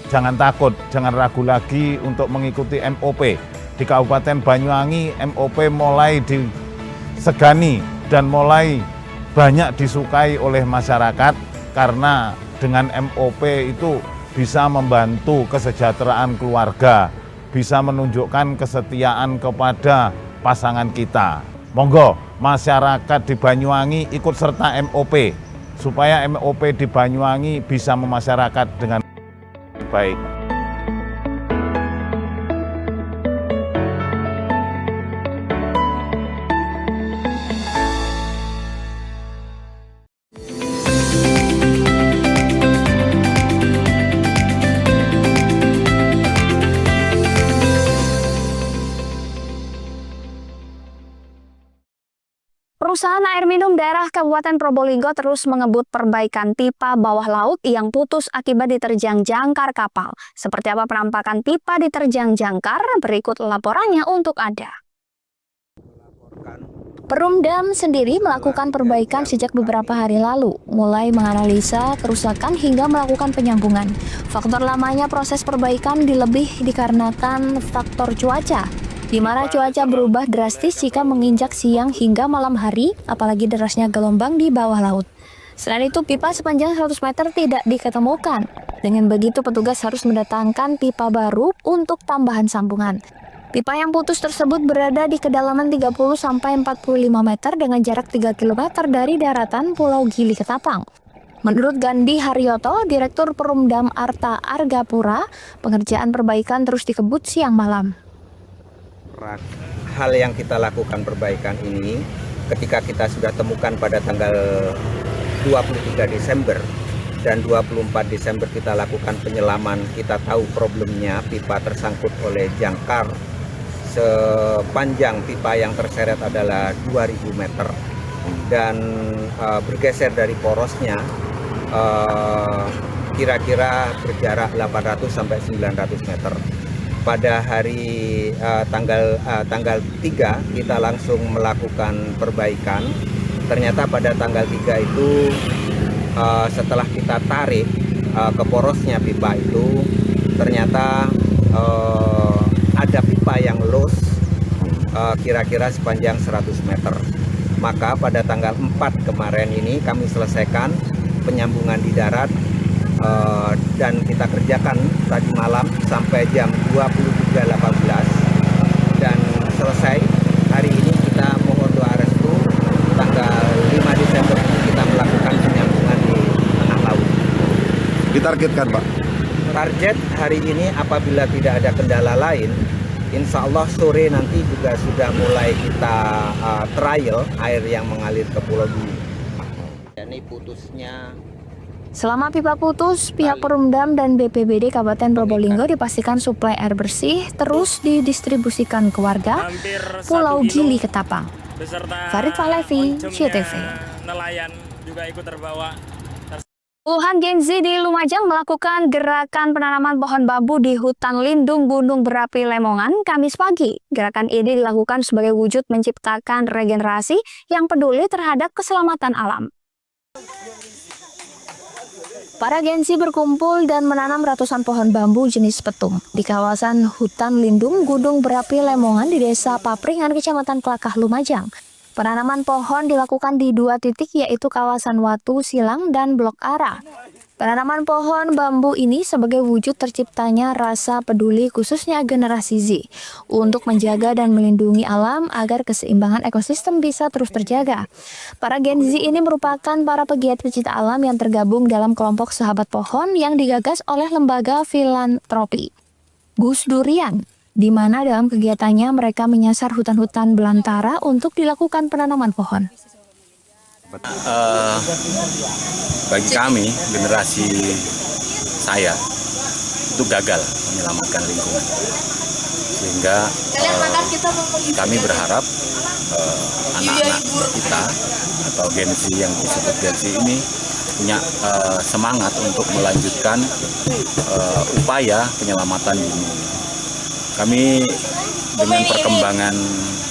Jangan takut, jangan ragu lagi untuk mengikuti MOP. Di Kabupaten Banyuwangi MOP mulai disegani dan mulai banyak disukai oleh masyarakat, karena dengan MOP itu bisa membantu kesejahteraan keluarga, bisa menunjukkan kesetiaan kepada pasangan kita. Monggo masyarakat di Banyuwangi ikut serta MOP, supaya MOP di Banyuwangi bisa memasyarakat dengan baik. Perusahaan air minum daerah Kabupaten Probolinggo terus mengebut perbaikan pipa bawah laut yang putus akibat diterjang jangkar kapal. Seperti apa penampakan pipa diterjang jangkar? Berikut laporannya untuk Anda. Perumdam sendiri melakukan perbaikan sejak beberapa hari lalu, mulai menganalisa kerusakan hingga melakukan penyambungan. Faktor lamanya proses perbaikan dilebih dikarenakan faktor cuaca, di mana cuaca berubah drastis jika menginjak siang hingga malam hari, apalagi derasnya gelombang di bawah laut. Selain itu, pipa sepanjang 100 meter tidak diketemukan. Dengan begitu, petugas harus mendatangkan pipa baru untuk tambahan sambungan. Pipa yang putus tersebut berada di kedalaman 30-45 meter dengan jarak 3 km dari daratan Pulau Gili Ketapang. Menurut Gandhi Haryoto, Direktur Perumdam Arta Argapura, pengerjaan perbaikan terus dikebut siang malam. Hal yang kita lakukan perbaikan ini ketika kita sudah temukan pada tanggal 23 Desember dan 24 Desember kita lakukan penyelaman, kita tahu problemnya pipa tersangkut oleh jangkar. Sepanjang pipa yang terseret adalah 2000 meter dan bergeser dari porosnya kira-kira berjarak 800 sampai 900 meter. Pada hari tanggal 3 kita langsung melakukan perbaikan. Ternyata pada tanggal 3 itu setelah kita tarik ke porosnya pipa itu, ternyata ada pipa yang loss kira-kira sepanjang 100 meter. Maka pada tanggal 4 kemarin ini kami selesaikan penyambungan di darat, dan kita kerjakan tadi malam sampai jam 23.18 dan selesai. Hari ini kita mohon doa restu, tanggal 5 Desember kita melakukan penyambungan di tengah laut. Ditargetkan, Pak? Target hari ini apabila tidak ada kendala lain, insya Allah sore nanti juga sudah mulai kita trial air yang mengalir ke Pulau Gili. Ini putusnya. Selama pipa putus, pihak Perumdam dan BPBD Kabupaten Probolinggo dipastikan suplai air bersih terus didistribusikan ke warga Pulau Gili Ketapang. Farid Falevi, CTV. Nelayan juga ikut terbawa. Puluhan Gen Z di Lumajang melakukan gerakan penanaman pohon bambu di hutan lindung Gunung Berapi Lemongan Kamis pagi. Gerakan ini dilakukan sebagai wujud menciptakan regenerasi yang peduli terhadap keselamatan alam. Para Gen Z berkumpul dan menanam ratusan pohon bambu jenis petung di kawasan hutan lindung Gunung Berapi Lemongan di Desa Papringan, Kecamatan Kelakah, Lumajang. Penanaman pohon dilakukan di 2 titik, yaitu kawasan Watu Silang dan Blok Ara. Penanaman pohon bambu ini sebagai wujud terciptanya rasa peduli khususnya generasi Z untuk menjaga dan melindungi alam agar keseimbangan ekosistem bisa terus terjaga. Para Gen Z ini merupakan para pegiat pecinta alam yang tergabung dalam kelompok Sahabat Pohon yang digagas oleh lembaga filantropi Gus Durian, di mana dalam kegiatannya mereka menyasar hutan-hutan belantara untuk dilakukan penanaman pohon. Bagi kami, generasi saya, itu gagal menyelamatkan lingkungan. Sehingga kami berharap anak-anak kita atau Gen Z yang disebut Gen Z ini punya semangat untuk melanjutkan upaya penyelamatan bumi. Kami dengan perkembangan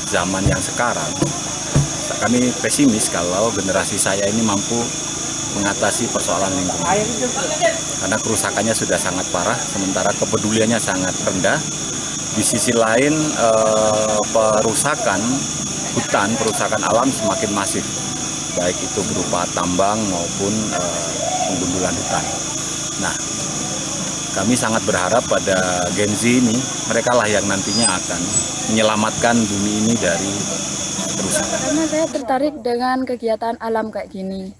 zaman yang sekarang, kami pesimis kalau generasi saya ini mampu mengatasi persoalan lingkungan. Karena kerusakannya sudah sangat parah, sementara kepeduliannya sangat rendah. Di sisi lain, perusakan hutan, perusakan alam semakin masif, baik itu berupa tambang maupun penggundulan hutan. Nah, kami sangat berharap pada Gen Z ini, mereka lah yang nantinya akan menyelamatkan bumi ini dari kerusakan. Karena saya tertarik dengan kegiatan alam kayak gini,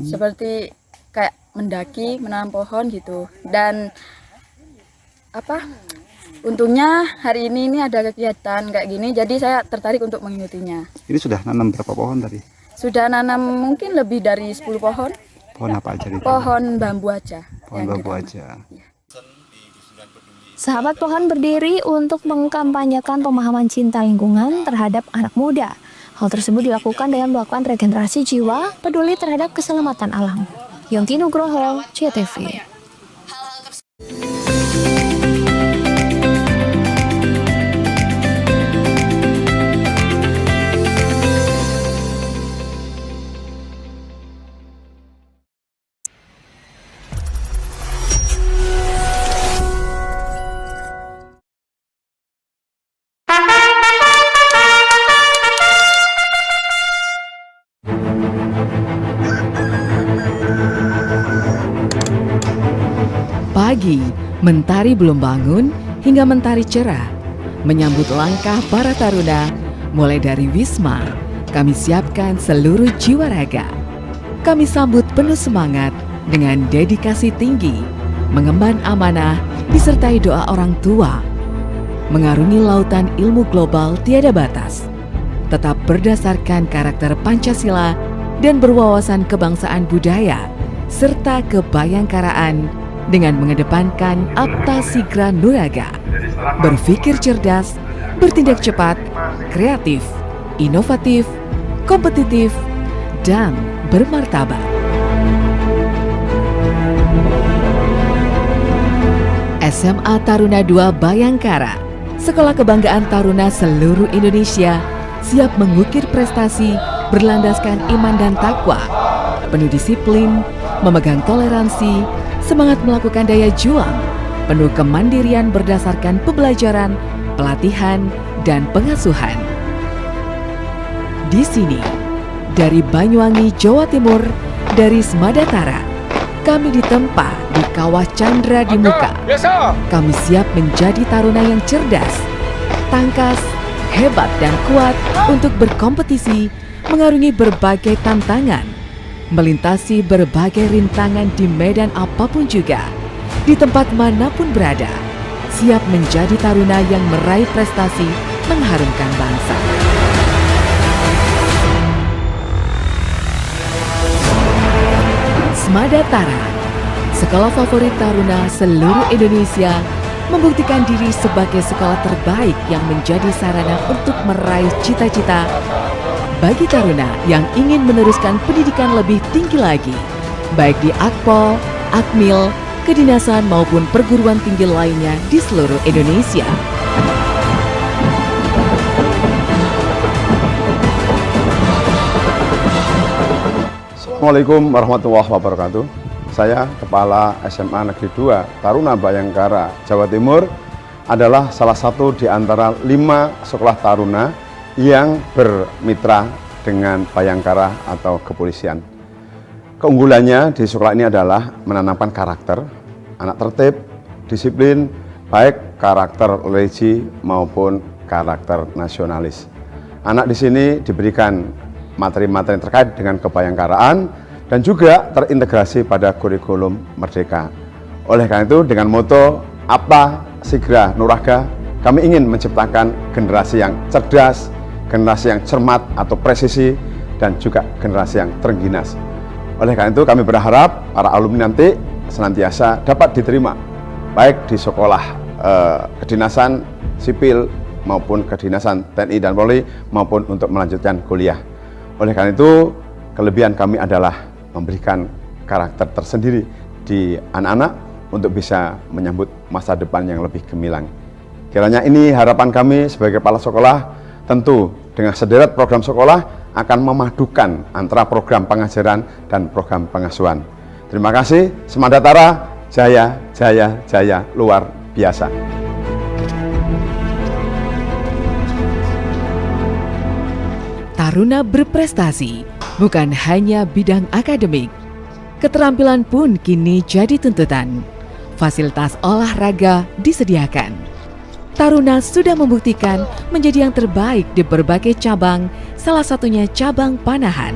seperti kayak mendaki, menanam pohon gitu. Dan untungnya hari ini ada kegiatan kayak gini, jadi saya tertarik untuk mengikutinya. Ini sudah nanam berapa pohon tadi? Sudah nanam mungkin lebih dari 10 pohon. Pohon apa aja? Pohon bambu aja. Pohon bambu aja. Sahabat Pohon berdiri untuk mengkampanyekan pemahaman cinta lingkungan terhadap anak muda. Hal tersebut dilakukan dengan melakukan regenerasi jiwa peduli terhadap keselamatan alam. Yongki Nugroho, CTV. Pagi, mentari belum bangun hingga mentari cerah. Menyambut langkah para taruna, mulai dari Wisma, kami siapkan seluruh jiwa raga. Kami sambut penuh semangat dengan dedikasi tinggi, mengemban amanah disertai doa orang tua. Mengarungi lautan ilmu global tiada batas, tetap berdasarkan karakter Pancasila dan berwawasan kebangsaan budaya, serta kebayangkaraan dengan mengedepankan Aptasigra Nuraga, berpikir cerdas, bertindak cepat, kreatif, inovatif, kompetitif, dan bermartabat. SMA Taruna II Bayangkara, sekolah kebanggaan taruna seluruh Indonesia, siap mengukir prestasi berlandaskan iman dan takwa, penuh disiplin, memegang toleransi, semangat melakukan daya juang, penuh kemandirian berdasarkan pembelajaran, pelatihan, dan pengasuhan. Di sini, dari Banyuwangi, Jawa Timur, dari Smadatara, kami ditempa di Kawah Chandra di Muka. Kami siap menjadi taruna yang cerdas, tangkas, hebat, dan kuat untuk berkompetisi, mengarungi berbagai tantangan, melintasi berbagai rintangan di medan apapun juga, di tempat manapun berada, siap menjadi taruna yang meraih prestasi mengharumkan bangsa. Smadatara, sekolah favorit taruna seluruh Indonesia, membuktikan diri sebagai sekolah terbaik yang menjadi sarana untuk meraih cita-cita bagi taruna yang ingin meneruskan pendidikan lebih tinggi lagi baik di Akpol, Akmil, kedinasan maupun perguruan tinggi lainnya di seluruh Indonesia. Assalamualaikum warahmatullahi wabarakatuh. Saya Kepala SMA Negeri 2 Taruna Bayangkara, Jawa Timur, adalah salah satu di antara 5 sekolah taruna yang bermitra dengan Bayangkara atau kepolisian. Keunggulannya di sekolah ini adalah menanamkan karakter, anak tertib, disiplin, baik karakter religi maupun karakter nasionalis. Anak di sini diberikan materi-materi terkait dengan kebayangkaraan dan juga terintegrasi pada kurikulum Merdeka. Oleh karena itu, dengan moto Apa Sigra Nuraga, kami ingin menciptakan generasi yang cerdas, generasi yang cermat atau presisi, dan juga generasi yang terengginas. Oleh karena itu, kami berharap para alumni nanti senantiasa dapat diterima, baik di sekolah kedinasan sipil maupun kedinasan TNI dan Polri, maupun untuk melanjutkan kuliah. Oleh karena itu, kelebihan kami adalah memberikan karakter tersendiri di anak-anak untuk bisa menyambut masa depan yang lebih gemilang. Kiranya ini harapan kami sebagai kepala sekolah, tentu dengan sederet program sekolah akan memadukan antara program pengajaran dan program pengasuhan. Terima kasih, Semangat Tara, jaya, jaya, jaya, luar biasa. Taruna berprestasi bukan hanya bidang akademik. Keterampilan pun kini jadi tuntutan. Fasilitas olahraga disediakan. Taruna sudah membuktikan menjadi yang terbaik di berbagai cabang, salah satunya cabang panahan.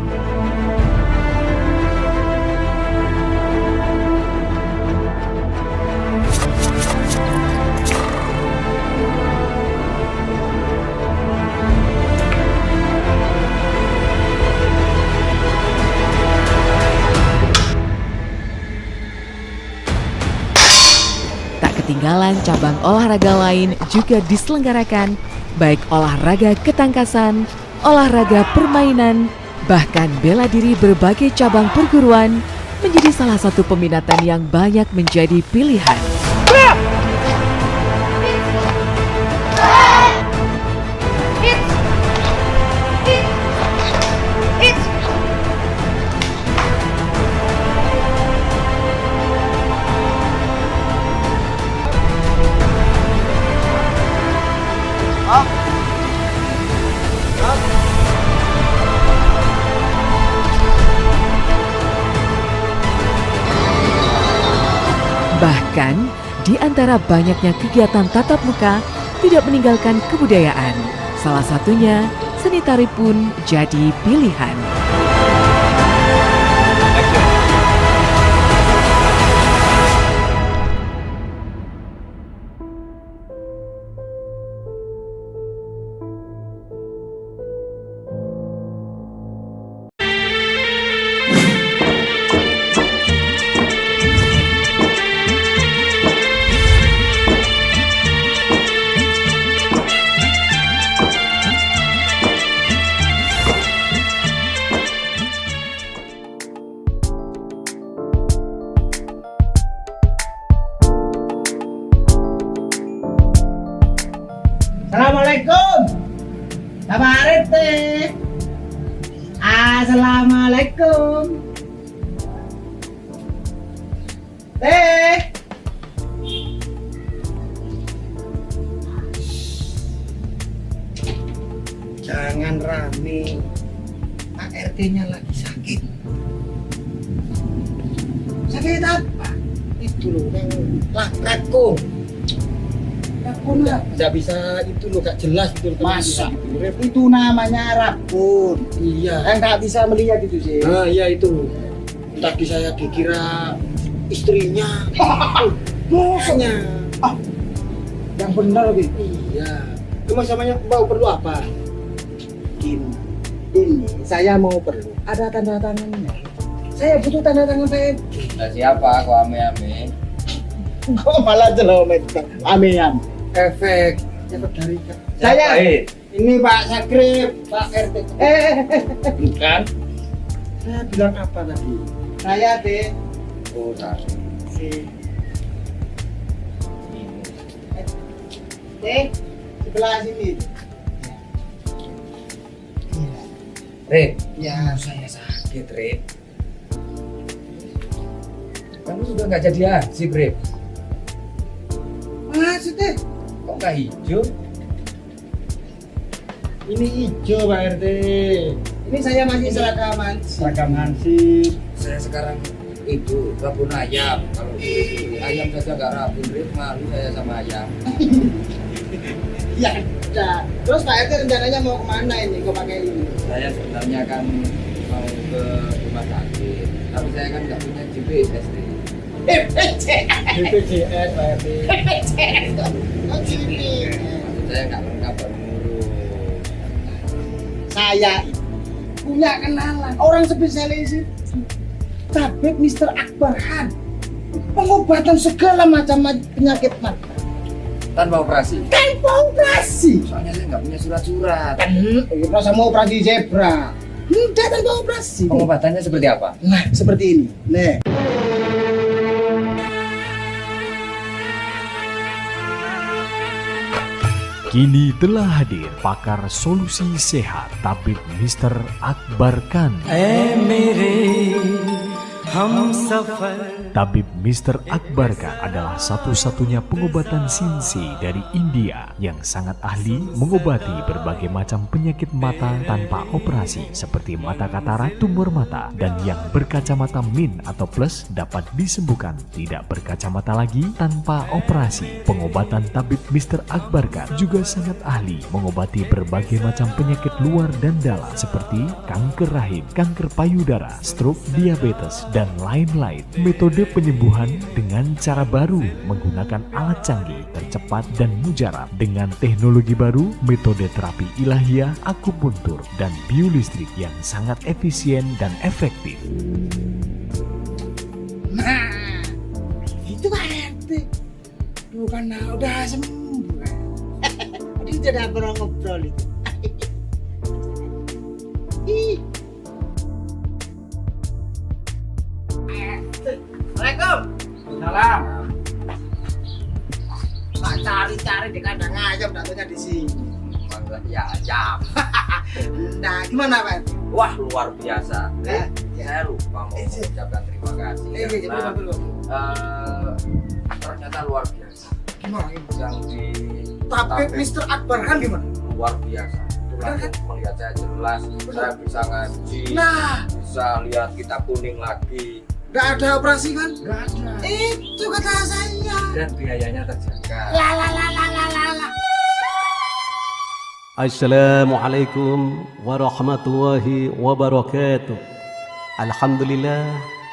Ketinggalan cabang olahraga lain juga diselenggarakan, baik olahraga ketangkasan, olahraga permainan, bahkan bela diri berbagai cabang perguruan menjadi salah satu peminatan yang banyak menjadi pilihan. Bahkan, di antara banyaknya kegiatan tatap muka, tidak meninggalkan kebudayaan. Salah satunya, seni tari pun jadi pilihan. Assalamualaikum. Kabar teh. Assalamualaikum. Teh. Jangan rame. Pak RT-nya lagi sakit. Sakit apa? Itu loh yang lakratku. Rakun lah, nggak bisa itu loh, gak jelas itu. Masa? Itu namanya rakun. Iya. Nggak bisa melihat itu sih. Ah iya itu. Tadi saya dikira istrinya. Bosnya. Yang benar gitu. Iya. Cuma samanya mau perlu apa? Ini saya mau perlu. Ada tanda tangannya. Saya butuh tanda tangan saya. Nah, siapa aku ame-ame? Kok malah jelomet ame-ame? Efek dari saya. Ini Pak Sakrip, Pak RT. Bukan. Saya bilang apa tadi? Saya deh. Oh, sebelah sini. Rip, Ya. saya sakit, Rip. Kamu sudah nggak jadi haji, Rip. Maksudnya? Kok nggak hijau? Ini hijau Pak RT. Ini saya masih seragam hansip. Saya sekarang itu kebun ayam. Kalau beli ayam saja nggak rapi, Rip. Malu saya sama ayam. Ya udah. Terus Pak RT rencananya mau kemana ini? Kok pakai ini? Saya sebenarnya kan mau ke rumah sakit, tapi saya kan nggak punya GPS, Rip. BPJS Pak RT. Oh gini. Maksud saya nggak lengkap baru ngurus. Saya punya kenalan orang spesialis itu. Tabib Mr. Akbar Khan. Pengobatan segala macam penyakit mata. Tanpa operasi. Tanpa operasi. Soalnya saya nggak punya surat-surat. Kita sama operasi zebra. Enggak tanpa operasi. Pengobatannya seperti apa? Nah, seperti ini. Nih. Kini telah hadir pakar solusi sehat Tabib Mr. Akbar Khan. Tabib Mr. Akbar Khan adalah satu-satunya pengobatan sinsi dari India yang sangat ahli mengobati berbagai macam penyakit mata tanpa operasi seperti mata katarak, tumor mata, dan yang berkacamata min atau plus dapat disembuhkan tidak berkacamata lagi tanpa operasi. Pengobatan Tabib Mr. Akbar Khan juga sangat ahli mengobati berbagai macam penyakit luar dan dalam seperti kanker rahim, kanker payudara, stroke, diabetes, dan lain-lain. Metode penyembuhan dengan cara baru menggunakan alat canggih, tercepat dan mujarab dengan teknologi baru, metode terapi ilahiyah, akupuntur, dan biolistrik yang sangat efisien dan efektif. Nah, itu Pak RT. Bukan udah sembuh. Ini tidak pernah ngobrol itu. Ih. Assalamualaikum. Salam. Tak cari-cari di kandang ayam, datangnya di sini. Ya ayam. Nah, gimana Pak? Wah, luar biasa. Saya lupa mau mengucapkan terima kasih. Ternyata luar biasa. Gimana? Yang di Tabib Mr. Akbar Khan gimana? Luar biasa. Langsung melihat saya jelas, saya bisa ngaji, bisa lihat kitab kuning lagi. Gak ada operasi kan? Gak ada. Itu kata saya. Dan biayanya terjaga. Assalamualaikum warahmatullahi wabarakatuh. Alhamdulillah,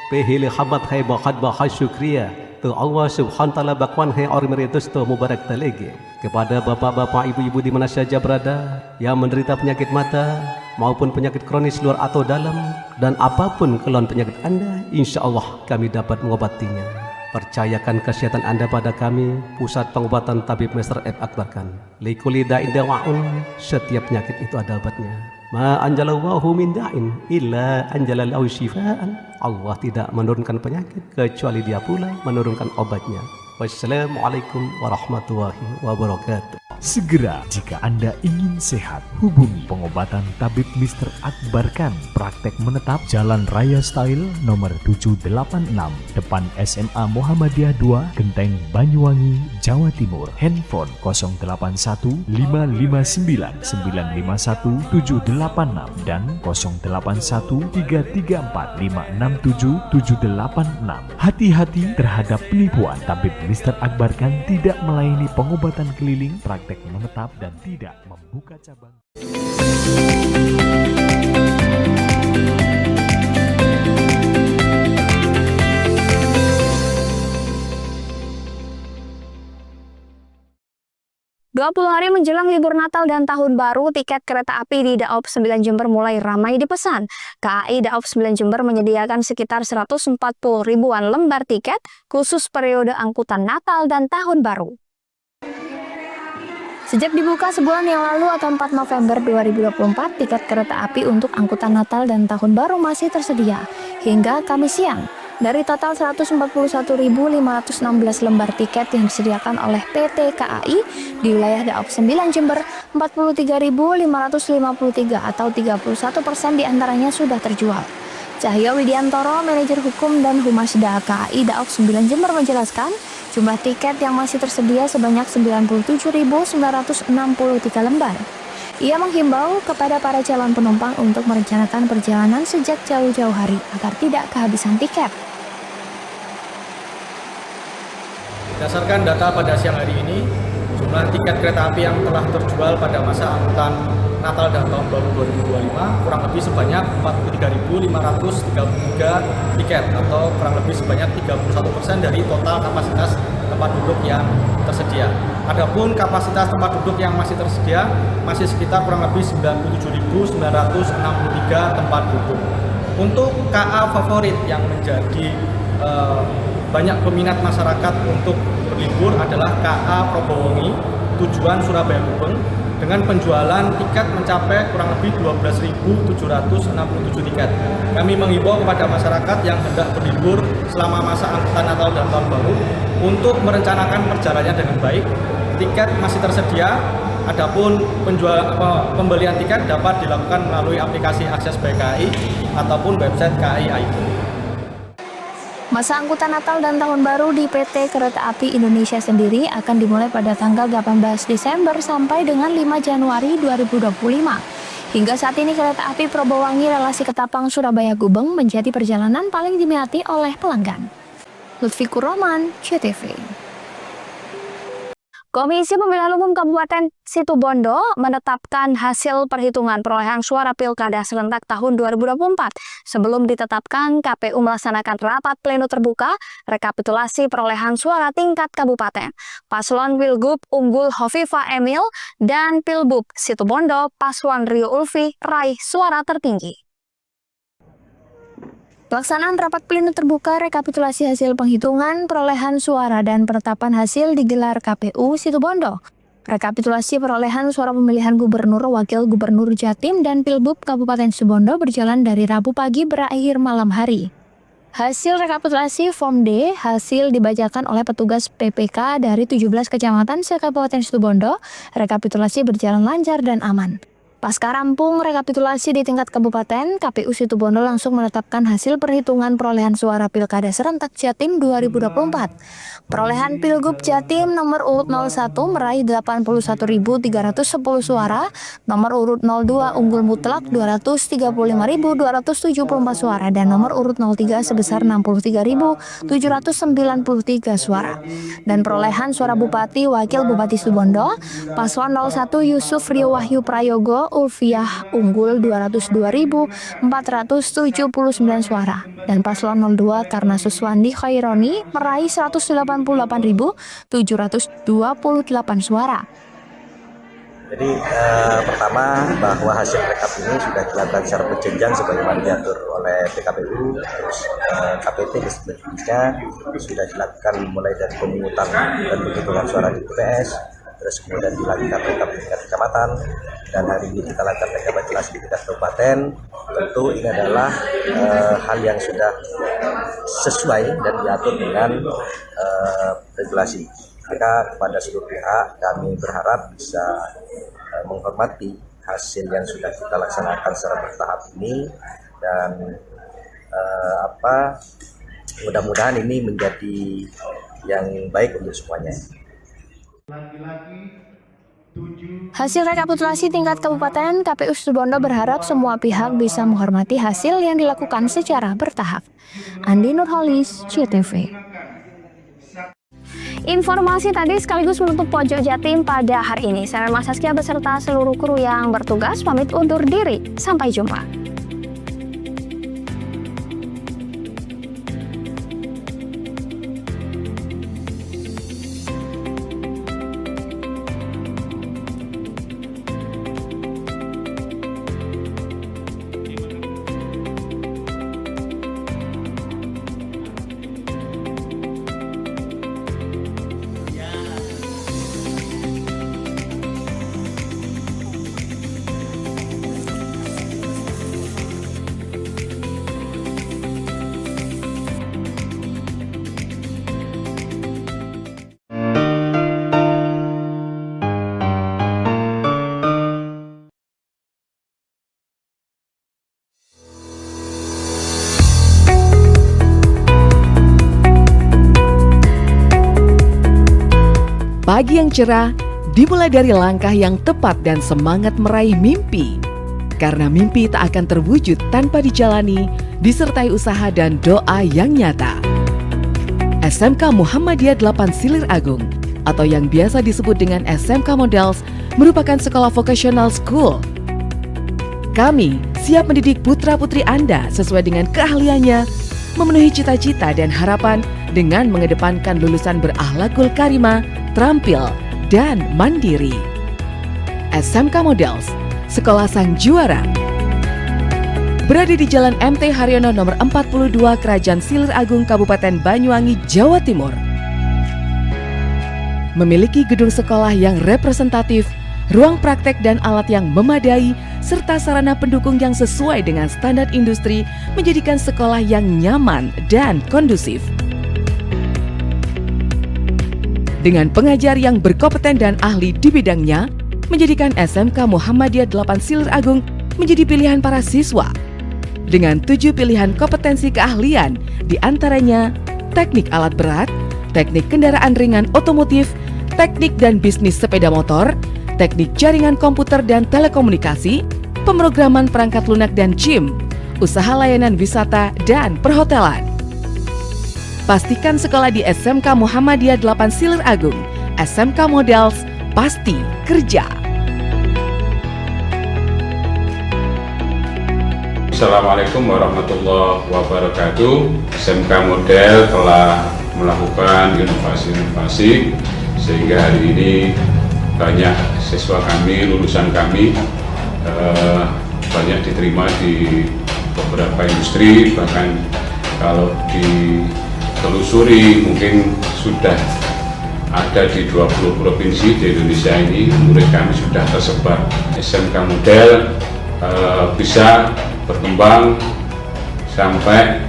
pehili khabat hai bakhad bahas syukriya. Tu Allah subhanahu wa ta'ala bakwan hai ormeritus tu mubarak talege. Kepada bapak-bapak, ibu-ibu di mana saja berada yang menderita penyakit mata maupun penyakit kronis luar atau dalam, dan apapun keluhan penyakit Anda, insya Allah kami dapat mengobatinya. Percayakan kesehatan Anda pada kami, Pusat Pengobatan Tabib Mr. Akbar Khan. Likuli da'in dawa'un, setiap penyakit itu ada obatnya. Ma anjalallahu min da'in illa anjalalahu syifaan. Allah tidak menurunkan penyakit kecuali Dia pula menurunkan obatnya. Wassalamualaikum warahmatullahi wabarakatuh. Segera jika Anda ingin sehat, hubungi pengobatan Tabib Mr. Akbar Khan. Praktek menetap Jalan Raya Style nomor 786, depan SMA Muhammadiyah 2, Genteng, Banyuwangi, Jawa Timur. Handphone 081 559 951 786 dan 081 334 567 786. Hati-hati terhadap penipuan. Tabib Mr. Akbar Khan tidak melayani pengobatan keliling, praktek menetap, dan tidak membuka cabang. 20 hari menjelang libur Natal dan Tahun Baru, tiket kereta api di Daob 9 Jember mulai ramai dipesan. KAI Daob 9 Jember menyediakan sekitar 140 ribuan lembar tiket khusus periode angkutan Natal dan Tahun Baru. Sejak dibuka sebulan yang lalu atau 4 November 2024, tiket kereta api untuk angkutan Natal dan Tahun Baru masih tersedia hingga Kamis siang. Dari total 141.516 lembar tiket yang disediakan oleh PT KAI di wilayah Daob 9 Jember, 43.553 atau 31% diantaranya sudah terjual. Cahyo Widiantoro, manajer hukum dan humas KAI Daob 9 Jember menjelaskan, jumlah tiket yang masih tersedia sebanyak 97.963 lembar. Ia menghimbau kepada para calon penumpang untuk merencanakan perjalanan sejak jauh-jauh hari agar tidak kehabisan tiket. Berdasarkan data pada siang hari ini, jumlah tiket kereta api yang telah terjual pada masa angkutan Natal dan Tahun Baru 2025 kurang lebih sebanyak 43.533 tiket atau kurang lebih sebanyak 31% dari total kapasitas tempat duduk yang tersedia. Adapun kapasitas tempat duduk yang masih tersedia masih sekitar kurang lebih 97.963 tempat duduk. Untuk KA favorit yang menjadi banyak peminat masyarakat untuk berlibur adalah KA Probowongi tujuan Surabaya Gubeng dengan penjualan tiket mencapai kurang lebih 12.767 tiket. Kami menghimbau kepada masyarakat yang hendak berlibur selama masa angkutan Natal dan Tahun Baru untuk merencanakan perjalanannya dengan baik. Tiket masih tersedia, adapun pembelian tiket dapat dilakukan melalui aplikasi Akses by KAI ataupun website KAI ID. Masa angkutan Natal dan Tahun Baru di PT Kereta Api Indonesia sendiri akan dimulai pada tanggal 18 Desember sampai dengan 5 Januari 2025. Hingga saat ini kereta api Probowongi relasi Ketapang Surabaya Gubeng menjadi perjalanan paling diminati oleh pelanggan. Lutfi Kuroman, CTV. Komisi Pemilihan Umum Kabupaten Situbondo menetapkan hasil perhitungan perolehan suara Pilkada serentak tahun 2024. Sebelum ditetapkan, KPU melaksanakan rapat pleno terbuka rekapitulasi perolehan suara tingkat kabupaten. Paslon Pilgub unggul Hovifah Emil dan Pilbub Situbondo Paslon Rio Ulfi raih suara tertinggi. Pelaksanaan rapat pleno terbuka rekapitulasi hasil penghitungan perolehan suara dan penetapan hasil digelar KPU Situbondo. Rekapitulasi perolehan suara pemilihan Gubernur, Wakil Gubernur Jatim, dan Pilbub Kabupaten Situbondo berjalan dari Rabu pagi berakhir malam hari. Hasil rekapitulasi Form D hasil dibacakan oleh petugas PPK dari 17 kecamatan se-Kabupaten Situbondo. Rekapitulasi berjalan lancar dan aman. Pasca rampung rekapitulasi di tingkat kabupaten, KPU Situbondo langsung menetapkan hasil perhitungan perolehan suara Pilkada serentak Jatim 2024. Perolehan Pilgub Jatim nomor urut 01 meraih 81.310 suara, nomor urut 02 unggul mutlak 235.274 suara, dan nomor urut 03 sebesar 63.793 suara. Dan perolehan suara Bupati Wakil Bupati Situbondo, Paslon 01 Yusuf Rio Wahyu Prayogo Ulfiah unggul 202.479 suara, dan Paslon 02 karena Suswandi Khaironi meraih 188.728 suara. Jadi pertama bahwa hasil rekap ini sudah dilakukan secara berjenjang sebagaimana diatur oleh PKPU, terus KPT selanjutnya sudah dilakukan mulai dari pemungutan dan penghitungan suara di TPS, terus kemudian dilakukan rekap di tingkat kecamatan, dan hari ini kita lakukan rekapitulasi di tingkat kabupaten. Tentu ini adalah hal yang sudah sesuai dan diatur dengan regulasi. Maka kepada seluruh pihak kami berharap bisa menghormati hasil yang sudah kita laksanakan secara bertahap ini, dan mudah-mudahan ini menjadi yang baik untuk semuanya. Hasil rekapitulasi tingkat kabupaten, KPU Situbondo berharap semua pihak bisa menghormati hasil yang dilakukan secara bertahap. Andi Nurholis, CTV. Informasi tadi sekaligus menutup Pojok Jatim pada hari ini. Saya Mas Saskia beserta seluruh kru yang bertugas pamit undur diri. Sampai jumpa. Hari yang cerah dimulai dari langkah yang tepat dan semangat meraih mimpi. Karena mimpi tak akan terwujud tanpa dijalani, disertai usaha dan doa yang nyata. SMK Muhammadiyah 8 Silir Agung atau yang biasa disebut dengan SMK Models merupakan sekolah vocational school. Kami siap mendidik putra-putri Anda sesuai dengan keahliannya, memenuhi cita-cita dan harapan dengan mengedepankan lulusan berakhlakul karimah, terampil, dan mandiri. SMK Models, Sekolah Sang Juara. Berada di Jalan MT Haryono nomor 42 Kerajaan Silir Agung Kabupaten Banyuwangi, Jawa Timur. Memiliki gedung sekolah yang representatif, ruang praktek dan alat yang memadai, serta sarana pendukung yang sesuai dengan standar industri menjadikan sekolah yang nyaman dan kondusif. Dengan pengajar yang berkompeten dan ahli di bidangnya, menjadikan SMK Muhammadiyah 8 Silir Agung menjadi pilihan para siswa. Dengan 7 pilihan kompetensi keahlian, diantaranya teknik alat berat, teknik kendaraan ringan otomotif, teknik dan bisnis sepeda motor, teknik jaringan komputer dan telekomunikasi, pemrograman perangkat lunak dan GIM, usaha layanan wisata dan perhotelan. Pastikan sekolah di SMK Muhammadiyah 8 Silir Agung, SMK Models, pasti kerja. Assalamualaikum warahmatullahi wabarakatuh. SMK Model telah melakukan inovasi-inovasi sehingga hari ini banyak siswa kami, lulusan kami banyak diterima di beberapa industri, bahkan kalau ditelusuri mungkin sudah ada di 20 provinsi di Indonesia ini. Murid kami sudah tersebar. SMK Model bisa berkembang sampai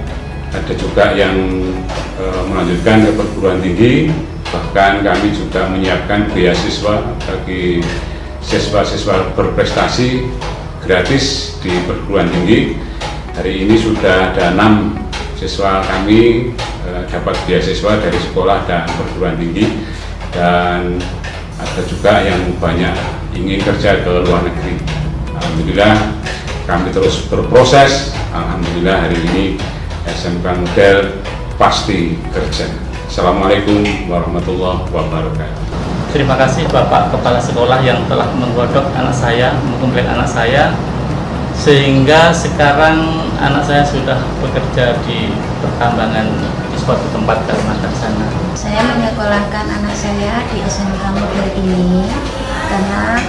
ada juga yang melanjutkan ke perguruan tinggi. Bahkan kami juga menyiapkan beasiswa bagi siswa-siswa berprestasi gratis di perguruan tinggi. Hari ini sudah ada 6 siswa kami dapat beasiswa dari sekolah dan perguruan tinggi, dan ada juga yang banyak ingin kerja ke luar negeri. Alhamdulillah kami terus berproses. Alhamdulillah hari ini SMK Model pasti kerja. Assalamualaikum warahmatullahi wabarakatuh. Terima kasih Bapak Kepala Sekolah yang telah menggodok anak saya, mengkomplek anak saya, sehingga sekarang anak saya sudah bekerja di pertambangan di suatu tempat Kalimantan sana. Saya menyekolahkan anak saya di SMK Model ini karena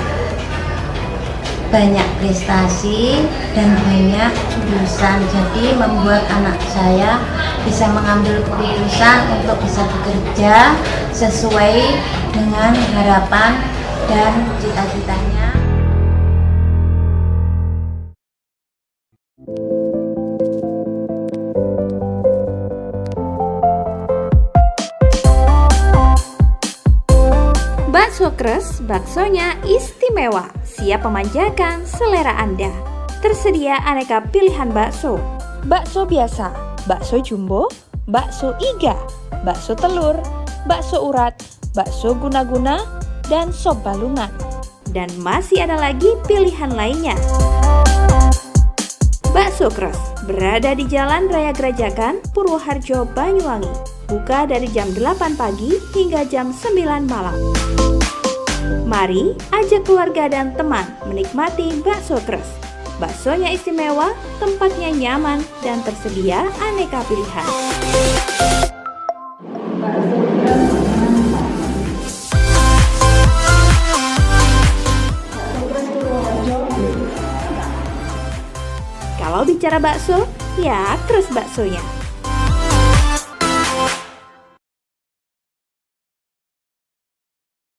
banyak prestasi dan banyak jurusan, jadi membuat anak saya bisa mengambil keputusan untuk bisa bekerja sesuai dengan harapan dan cita-citanya. Bakso Kres, baksonya istimewa, siap memanjakan selera Anda. Tersedia aneka pilihan bakso. Bakso biasa, bakso jumbo, bakso iga, bakso telur, bakso urat, bakso guna-guna, dan sop balungan. Dan masih ada lagi pilihan lainnya. Bakso Kres berada di Jalan Raya Gerajakan, Purwoharjo, Banyuwangi. Buka dari jam 8 pagi hingga jam 9 malam. Mari ajak keluarga dan teman menikmati bakso Kres. Baksonya istimewa, tempatnya nyaman, dan tersedia aneka pilihan. Kalau bicara bakso, ya Kres baksonya.